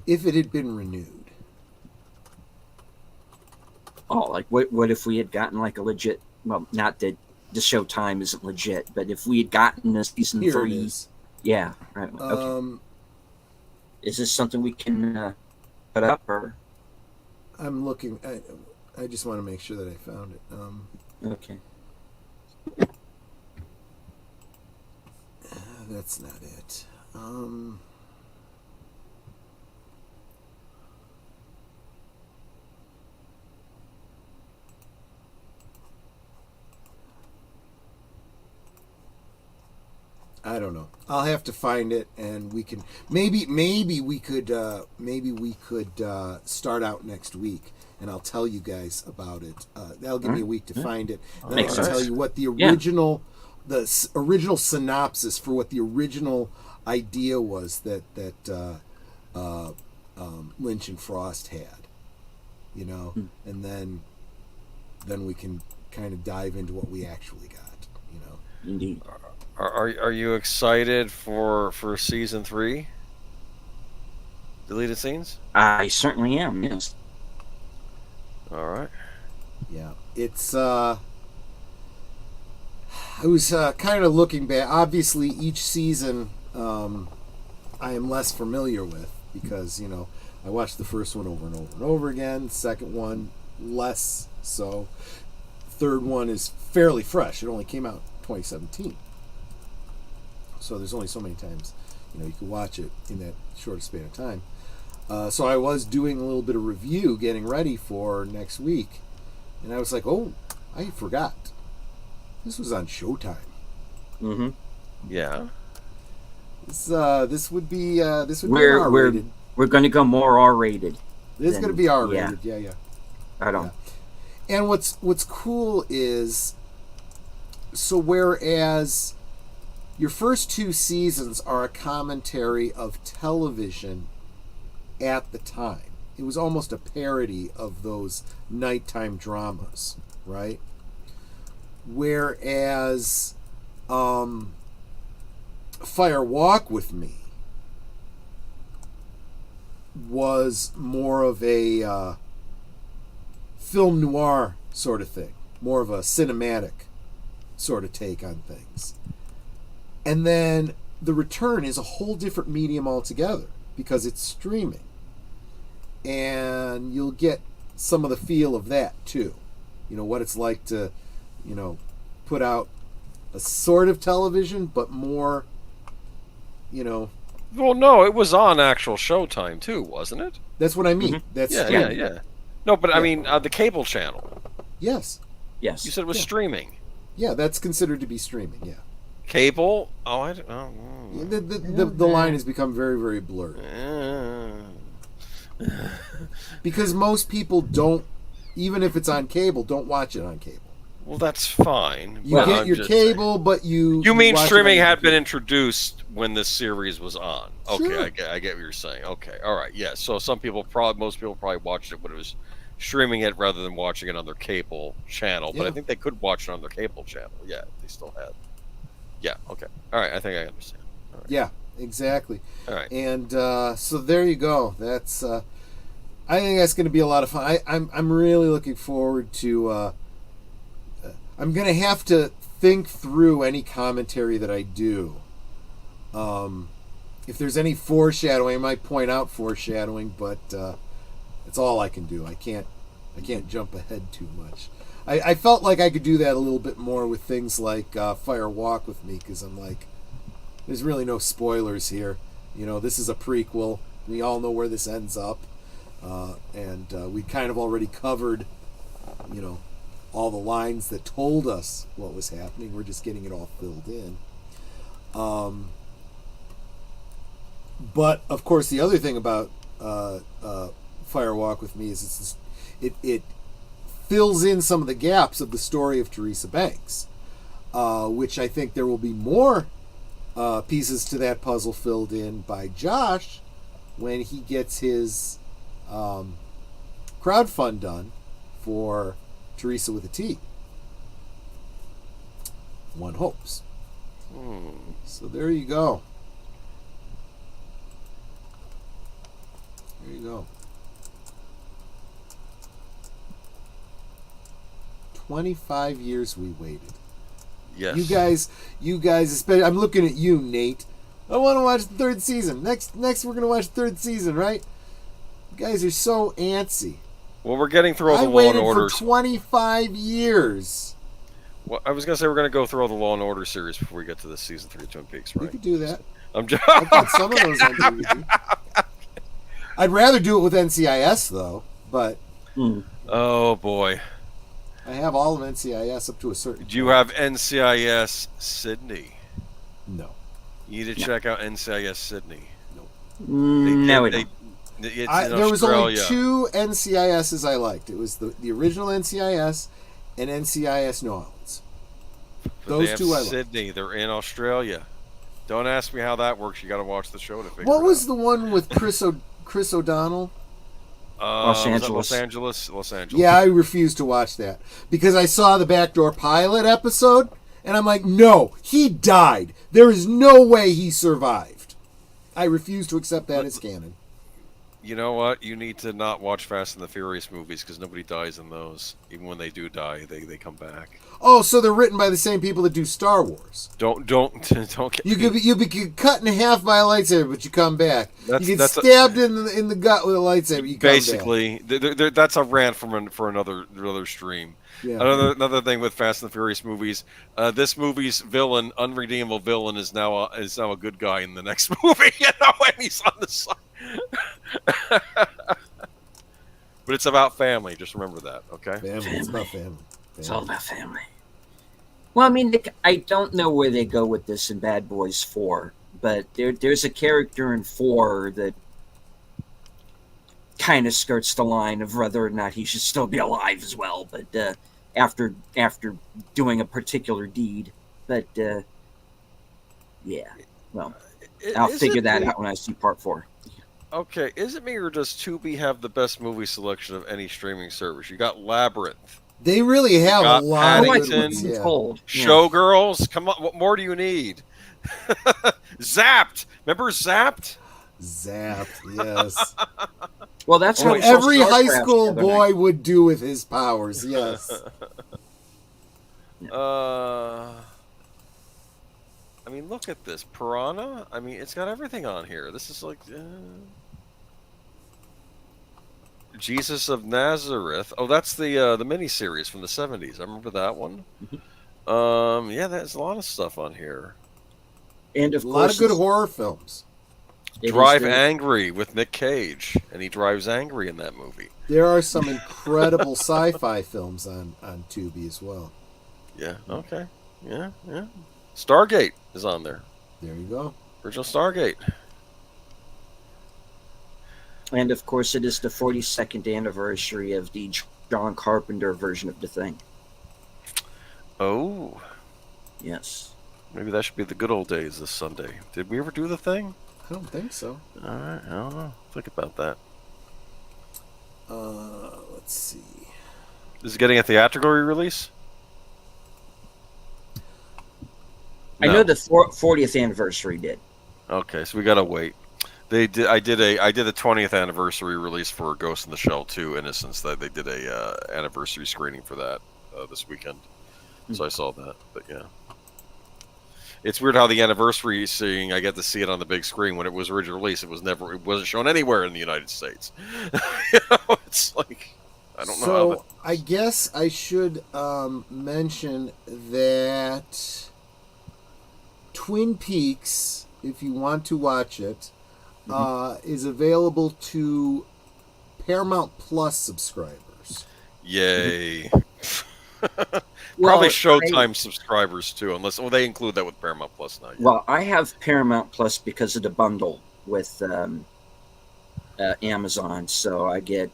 if it had been renewed. Oh, like what if we had gotten like a legit, well, not that the show time isn't legit, but if we had gotten a season Here 3. it is. Yeah, right. Okay. Is this something we can put up, or? I'm looking. I just want to make sure that I found it. Okay. That's not it. I don't know. I'll have to find it, and we can maybe we could start out next week, and I'll tell you guys about it. That'll give me a week to find it. Then I'll tell you what the original original synopsis for what the original idea was that Lynch and Frost had, and then we can kind of dive into what we actually got, Indeed. Are you excited for season 3? Deleted scenes? I certainly am. Yes. All right. Yeah, it's I was kind of looking back. Obviously, each season I am less familiar with because I watched the first one over and over and over again. Second one less so. Third one is fairly fresh. It only came out 2017, so there's only so many times you could watch it in that short span of time. So I was doing a little bit of review, getting ready for next week, and I was like, "Oh, I forgot. This was on Showtime." Mm-hmm. Yeah. This would be R-rated. We're going to go more R-rated. This is going to be R-rated. Yeah. I don't. Yeah. And what's cool is, so whereas your first 2 seasons are a commentary of television at the time, it was almost a parody of those nighttime dramas, right? Whereas Fire Walk with Me was more of a film noir sort of thing, more of a cinematic sort of take on things. And then The Return is a whole different medium altogether because it's streaming. And you'll get some of the feel of that too. What it's like to, put out a sort of television, but more, Well, no, it was on actual Showtime too, wasn't it? That's what I mean. Mm-hmm. That's Yeah, streaming. yeah. No, but I mean the cable channel. Yes. Yes. You said it was streaming. Yeah, that's considered to be streaming. Yeah. Cable? Oh, I don't know. The line has become very, very blurred because most people don't, even if it's on cable, don't watch it on cable. Well, that's fine. You get your cable, but you mean watch streaming it on had been computer. introduced when this series was on? Okay, Sure. I get what you're saying. Okay, all right, yeah. So most people probably watched it when it was streaming it rather than watching it on their cable channel. But Yeah. I think they could watch it on their cable channel. Yeah, they still had. Yeah. Okay. All right. I think I understand. All right. Yeah, exactly. All right. And so there you go. That's I think that's going to be a lot of fun. I'm really looking forward to. I'm going to have to think through any commentary that I do. If there's any foreshadowing, I might point out foreshadowing, but it's all I can do. I can't jump ahead too much. I felt like I could do that a little bit more with things like Fire Walk with Me, because I'm like, there's really no spoilers here. This is a prequel. We all know where this ends up. And we kind of already covered, all the lines that told us what was happening. We're just getting it all filled in. But, of course, the other thing about Fire Walk with Me is it fills in some of the gaps of the story of Teresa Banks, which I think there will be more pieces to that puzzle filled in by Josh when he gets his crowdfund done for Teresa with a T. One hopes. So there you go. There you go. 25 years we waited. Yes. You guys, especially, I'm looking at you, Nate. I want to watch the 3rd season. Next we're going to watch the 3rd season, right? You guys are so antsy. Well, we're getting through all the I Law waited and Order. for 25 years. Well, I was going to say we're going to go through all the Law and Order series before we get to the season 3 of Twin Peaks, We right? could do that. I'm just. I've got some of those on DVD. I'd rather do it with NCIS, though, but Oh boy. I have all of NCIS up to a certain Do you point. have NCIS Sydney? No. You need to check out NCIS Sydney. No, we don't. It's in There was only Australia. 2 NCISs I liked. It was the original NCIS and NCIS New Orleans. Those They two I have love. Sydney. They're in Australia. Don't ask me how that works. You got to watch the show to figure What it was out. the one with Chris O'Donnell? Los Was that Angeles. Los Angeles. Yeah, I refused to watch that because I saw the Backdoor Pilot episode, and I'm like, no, he died. There is no way he survived. I refuse to accept that as canon. You know what? You need to not watch Fast and the Furious movies because nobody dies in those. Even when they do die, they come back. Oh, so they're written by the same people that do Star Wars. Don't get You could be cut in half by a lightsaber, but you come back. You get That's stabbed in the gut with a lightsaber. You come basically that's a rant for another stream. Yeah. Another thing with Fast and the Furious movies, this movie's villain, unredeemable villain, is now a good guy in the next movie. You know, and he's on the side. But it's about family. Just remember that, okay? Family. It's about family. It's all about family. Well, I mean, I don't know where they go with this in Bad Boys 4, but there's a character in 4 that kind of skirts the line of whether or not he should still be alive as well, but after doing a particular deed. But, yeah, well, I'll figure that out when I see part 4. Okay, is it me or does Tubi have the best movie selection of any streaming service? You got Labyrinth. They really have a got lot of good Paddington, ones. Yeah. Showgirls. Come on, what more do you need? Zapped. Remember Zapped? Zapped, yes. Well, that's how every high school boy would do with his powers, yes. I mean, look at this. Piranha? I mean, it's got everything on here. This is like... Jesus of Nazareth. Oh, that's the miniseries from the 70s. I remember that one. Yeah, there's a lot of stuff on here. And of a course, lot of good horror films. Drive Angry with Nick Cage, and he drives angry in that movie. There are some incredible sci-fi films on Tubi as well. Yeah, okay. Yeah. Stargate is on there. There you go. Original Stargate. And of course, it is the 42nd anniversary of the John Carpenter version of The Thing. Oh. Yes. Maybe that should be the good old days this Sunday. Did we ever do The Thing? I don't think so. All right, I don't know. Think about that. Let's see. Is it getting a theatrical re-release? I know the 40th anniversary did. Okay, so we gotta wait. They did. I did a 20th anniversary release for Ghost in the Shell 2: Innocence. That they did a anniversary screening for that this weekend. So I saw that. But yeah, it's weird how the anniversary seeing I get to see it on the big screen. When it was originally released, it wasn't shown anywhere in the United States. You know, it's like I don't know. So I guess I should mention that Twin Peaks, if you want to watch it, is available to Paramount Plus subscribers. Yay. Probably Showtime subscribers too, unless they include that with Paramount Plus now. Yeah. Well, I have Paramount Plus because of the bundle with Amazon, so I get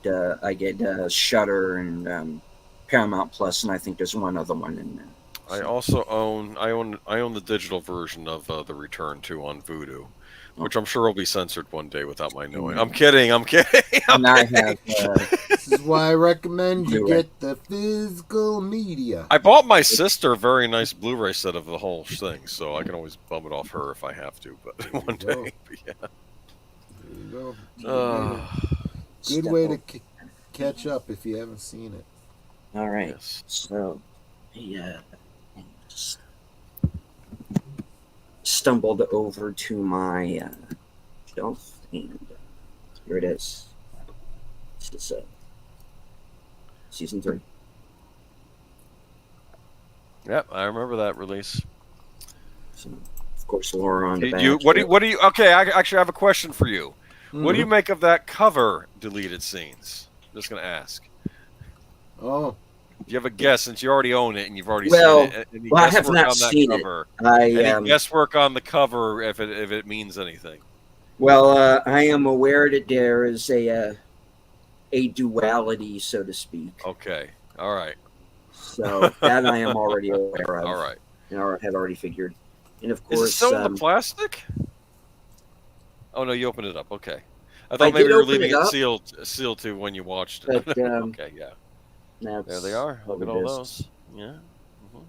Shudder and Paramount Plus, and I think there's one other one in there. So. I also own the digital version of The Return to on Vudu, which I'm sure will be censored one day without my knowing. I'm kidding. And I have. This is why I recommend you get the physical media. I bought my sister a very nice Blu-ray set of the whole thing, so I can always bum it off her if I have to. But one day, but yeah. There you go. Good way to catch up if you haven't seen it. All right. Yes. So, yeah. Stumbled over to my shelf, and here it is. This is season 3. Yep, I remember that release. So, of course, Laura on the back. What do you? Okay, I actually have a question for you. Mm-hmm. What do you make of that cover deleted scenes? I'm just gonna ask. Oh. Do you have a guess since you already own it and you've already seen it? I have not seen it. Any guesswork on the cover if it means anything? Well, I am aware that there is a duality, so to speak. Okay. All right. So that I am already aware of. All right. or had already figured. And of Is course, it still in the plastic? Oh no, you opened it up. Okay, I I thought maybe did you were open leaving it it up, sealed to when you watched it. but Okay, yeah, that's there they are. all Look the at all discs. those. Yeah. Mhm.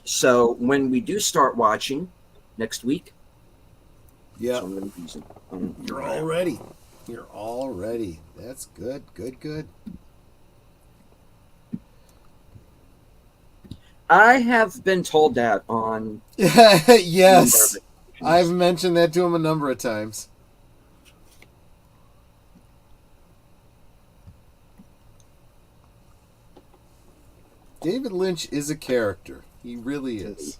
So when we do start watching next week, Yeah. so I'm going to use it. You're all ready. You're all ready. That's good. Good. I have been told that on Yes. I've occasions. mentioned that to him a number of times. David Lynch is a character. He really is.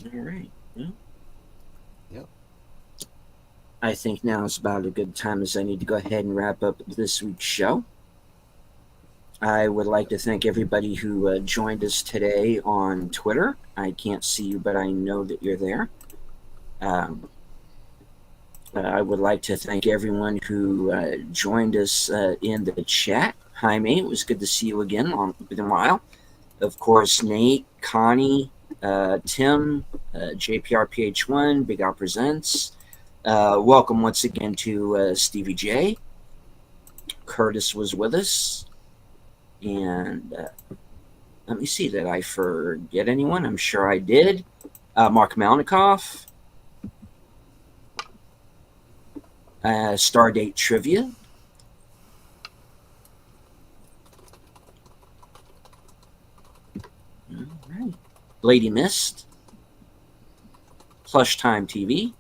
All right. Well, Yep. I think now is about a good time as I need to go ahead and wrap up this week's show. I would like to thank everybody who joined us today on Twitter. I can't see you, but I know that you're there. I would like to thank everyone who joined us in the chat. Jaime, it was good to see you again. It's been a while. Of course, Nate, Connie, Tim, JPRPH1, Big Al Presents. Welcome once again to Stevie J. Curtis was with us. And let me see, did I forget anyone? I'm sure I did. Mark Malnikoff. Stardate Trivia. All right. Lady Mist. Plush Time TV.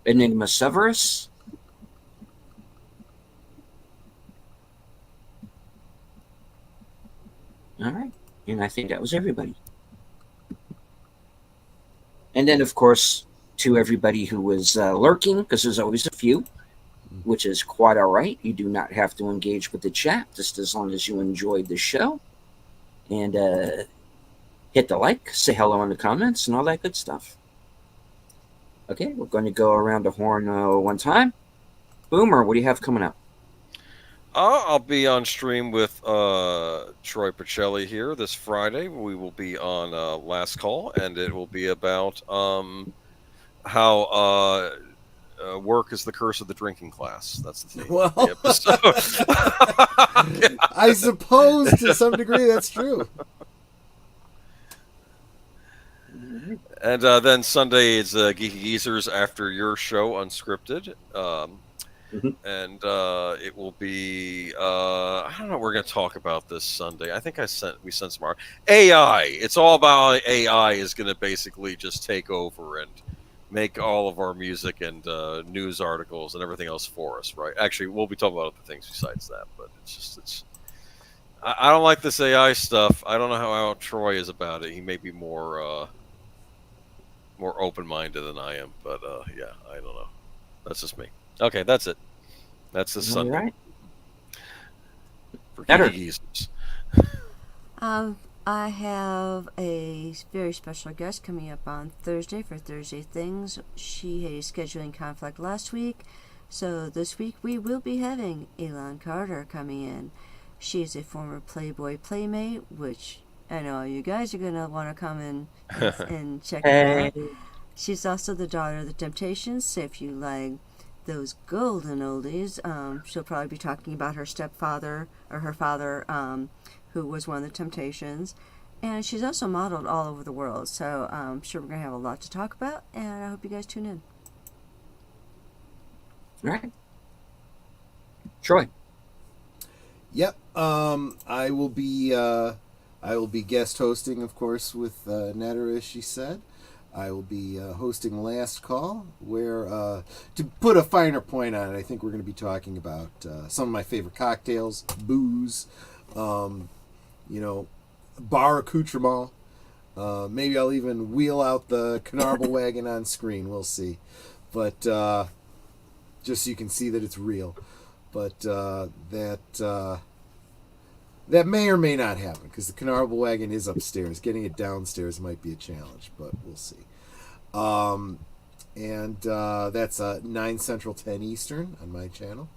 Enigma Severus. All right. And I think that was everybody. And then, of course, to everybody who was lurking, because there's always a few, which is quite all right. You do not have to engage with the chat, just as long as you enjoyed the show. And hit the like, say hello in the comments, and all that good stuff. Okay, we're going to go around the horn one time. Boomer, what do you have coming up? I'll be on stream with Troy Pacelli here this Friday. We will be on Last Call, and it will be about how work is the curse of the drinking class. That's the theme of the episode. I suppose to some degree that's true. And then Sunday is Geeky Geezers after your show, Unscripted. And it will be I don't know. We're going to talk about this Sunday. I think we sent some art. AI. It's all about AI is going to basically just take over and make all of our music and news articles and everything else for us. Right? Actually, we'll be talking about other things besides that. But I don't like this AI stuff. I don't know how Troy is about it. He may be more open-minded than I am. But yeah, I don't know. That's just me. Okay, that's it. That's this Sunday. All right. For Better. Geeky I have a very special guest coming up on Thursday for Thursday Things. She had a scheduling conflict last week, so this week we will be having Elon Carter coming in. She is a former Playboy Playmate, which I know you guys are going to want to come in and check it out. She's also the daughter of the Temptations, so if you like those golden oldies, she'll probably be talking about her stepfather, or her father, who was one of the Temptations. And she's also modeled all over the world, so I'm sure we're going to have a lot to talk about, and I hope you guys tune in. All right. Troy. Yep. I will be guest hosting, of course, with Netter, as she said. I will be hosting Last Call, where, to put a finer point on it, I think we're going to be talking about some of my favorite cocktails, booze, bar accoutrement. Maybe I'll even wheel out the Knarble wagon on screen. We'll see. But just so you can see that it's real. But that may or may not happen, because the Knarble wagon is upstairs. Getting it downstairs might be a challenge, but we'll see. and that's 9 Central, 10 Eastern on my channel.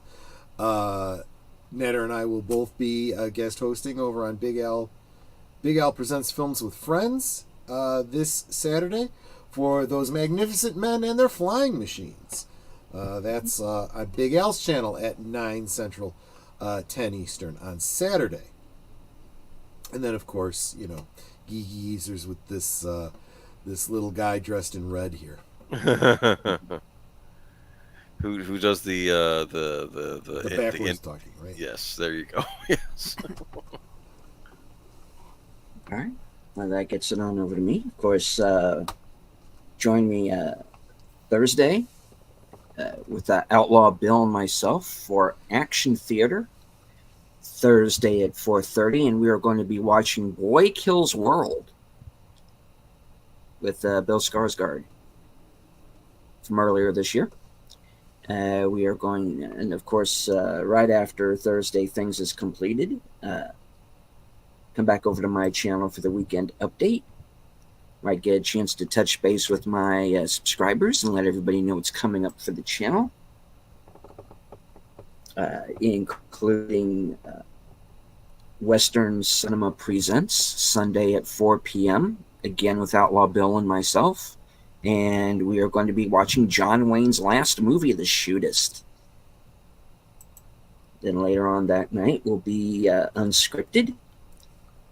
Netter and I will both be guest hosting over on Big Al Presents Films with Friends this Saturday for those magnificent men and their flying machines. That's on Big Al's channel at 9 Central, 10 Eastern on Saturday. And then, of course, Geeky Geezers with this little guy dressed in red here. Who does the backwards talking, right? Yes, there you go. Yes. All right. Well, that gets it on over to me. Of course, join me Thursday with Outlaw Bill and myself for Action Theater. Thursday at 4:30, and we are going to be watching Boy Kills World with Bill Skarsgård from earlier this year. We are going, and of course, right after Thursday Things is completed, come back over to my channel for the weekend update. Might get a chance to touch base with my subscribers and let everybody know what's coming up for the channel, including Western Cinema Presents Sunday at 4 p.m. again with Outlaw Bill and myself. And we are going to be watching John Wayne's last movie, The Shootist. Then later on that night will be Unscripted,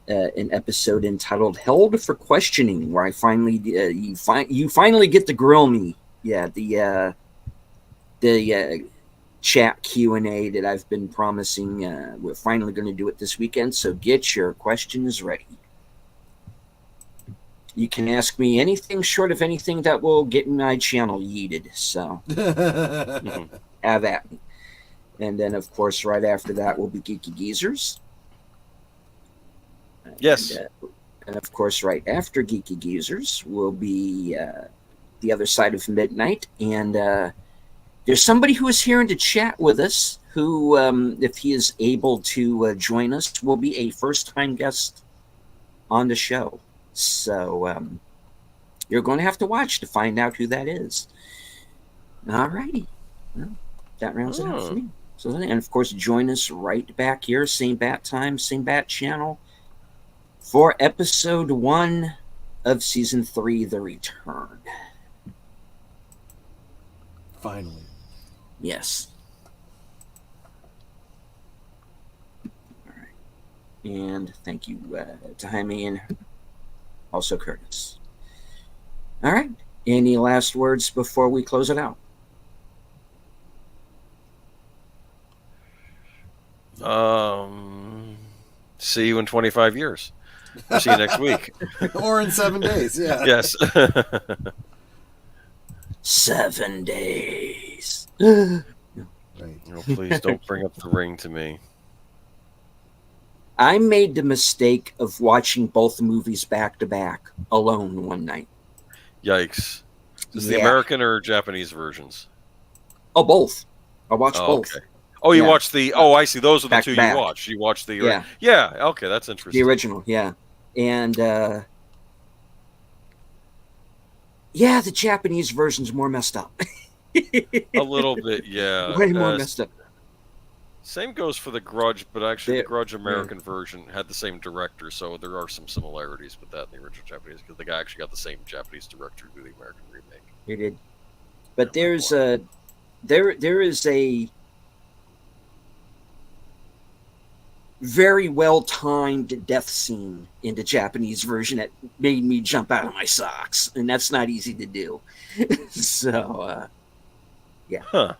an episode entitled Held for Questioning, where I finally you finally get to grill me. Yeah, the chat Q&A that I've been promising. We're finally going to do it this weekend, so get your questions ready. You can ask me anything short of anything that will get my channel yeeted, so have at me. And then, of course, right after that will be Geeky Geezers. Yes. And of course, right after Geeky Geezers will be The Other Side of Midnight. And there's somebody who is here to chat with us who, if he is able to join us, will be a first-time guest on the show. So you're going to have to watch to find out who that is. All righty. Well, that rounds it out for me. So, and of course, join us right back here, same bat time, same bat channel, for episode 1 of season 3, The Return. Finally. Yes. All right. And thank you to Jaime and also Curtis. All right. Any last words before we close it out? See you in 25 years. I'll see you next week. Or in 7 days, yeah. Yes. 7 days. Right. Oh, please don't bring up The Ring to me. I made the mistake of watching both movies back to back alone one night. Yikes. Is the American or Japanese versions? Oh, both. I watched both. Okay. Oh, you watched the... Oh, I see. Those are the two you watched. You watched the... Yeah. Yeah. Okay, that's interesting. The original, yeah. And, yeah, the Japanese version's more messed up. A little bit, yeah. Way more messed up. Same goes for The Grudge, but actually the Grudge American version had the same director, so there are some similarities with that in the original Japanese, because the guy actually got the same Japanese director to do the American remake. He did. But there's there is a very well-timed death scene in the Japanese version that made me jump out of my socks, and that's not easy to do. So, yeah. Huh.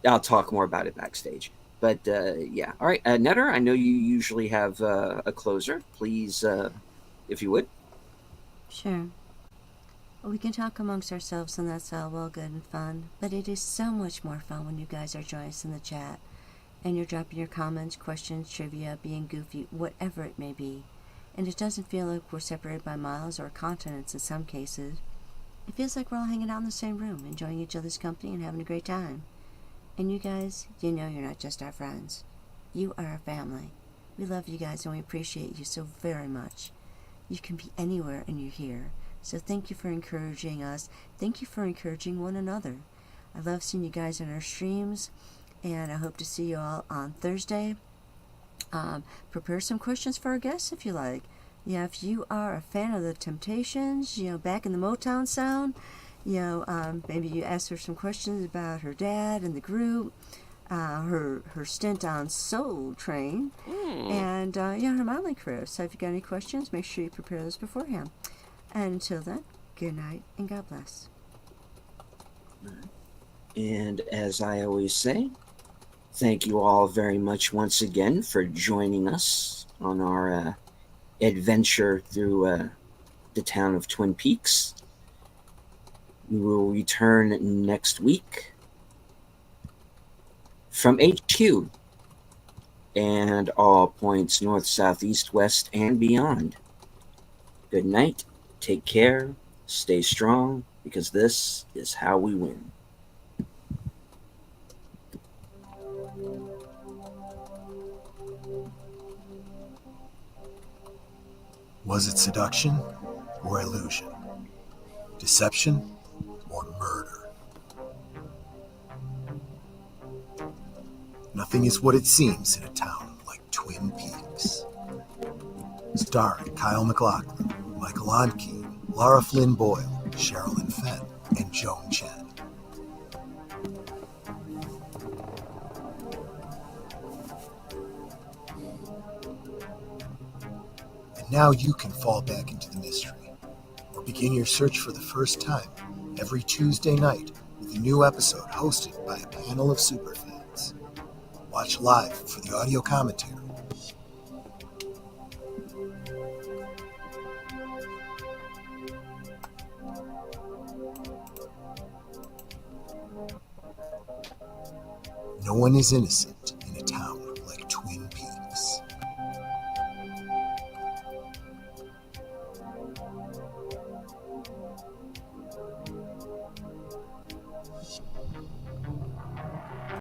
I'll talk more about it backstage. But, yeah. All right, Netter, I know you usually have a closer. Please, if you would. Sure. We can talk amongst ourselves, and that's all well, good, and fun. But it is so much more fun when you guys are joining us in the chat, and you're dropping your comments, questions, trivia, being goofy, whatever it may be. And it doesn't feel like we're separated by miles or continents in some cases. It feels like we're all hanging out in the same room, enjoying each other's company and having a great time. And you guys, you know you're not just our friends. You are our family. We love you guys and we appreciate you so very much. You can be anywhere and you're here. So thank you for encouraging us. Thank you for encouraging one another. I love seeing you guys in our streams, and I hope to see you all on Thursday. Prepare some questions for our guests if you like. Yeah, if you are a fan of the Temptations, back in the Motown sound, maybe you ask her some questions about her dad and the group, her stint on Soul Train, and her modeling career. So if you got any questions, make sure you prepare those beforehand. And until then, good night and God bless. And as I always say, thank you all very much once again for joining us on our adventure through the town of Twin Peaks. We will return next week from HQ and all points north, south, east, west, and beyond. Good night. Take care. Stay strong, because this is how we win. Was it seduction or illusion? Deception or murder? Nothing is what it seems in a town like Twin Peaks. Starring Kyle MacLachlan, Michael Onkeen, Laura Flynn Boyle, Sherilyn Fenn, and Joan Chen. And now you can fall back into the mystery, or begin your search for the first time every Tuesday night with a new episode hosted by a panel of superfans. Watch live for the audio commentary. No one is innocent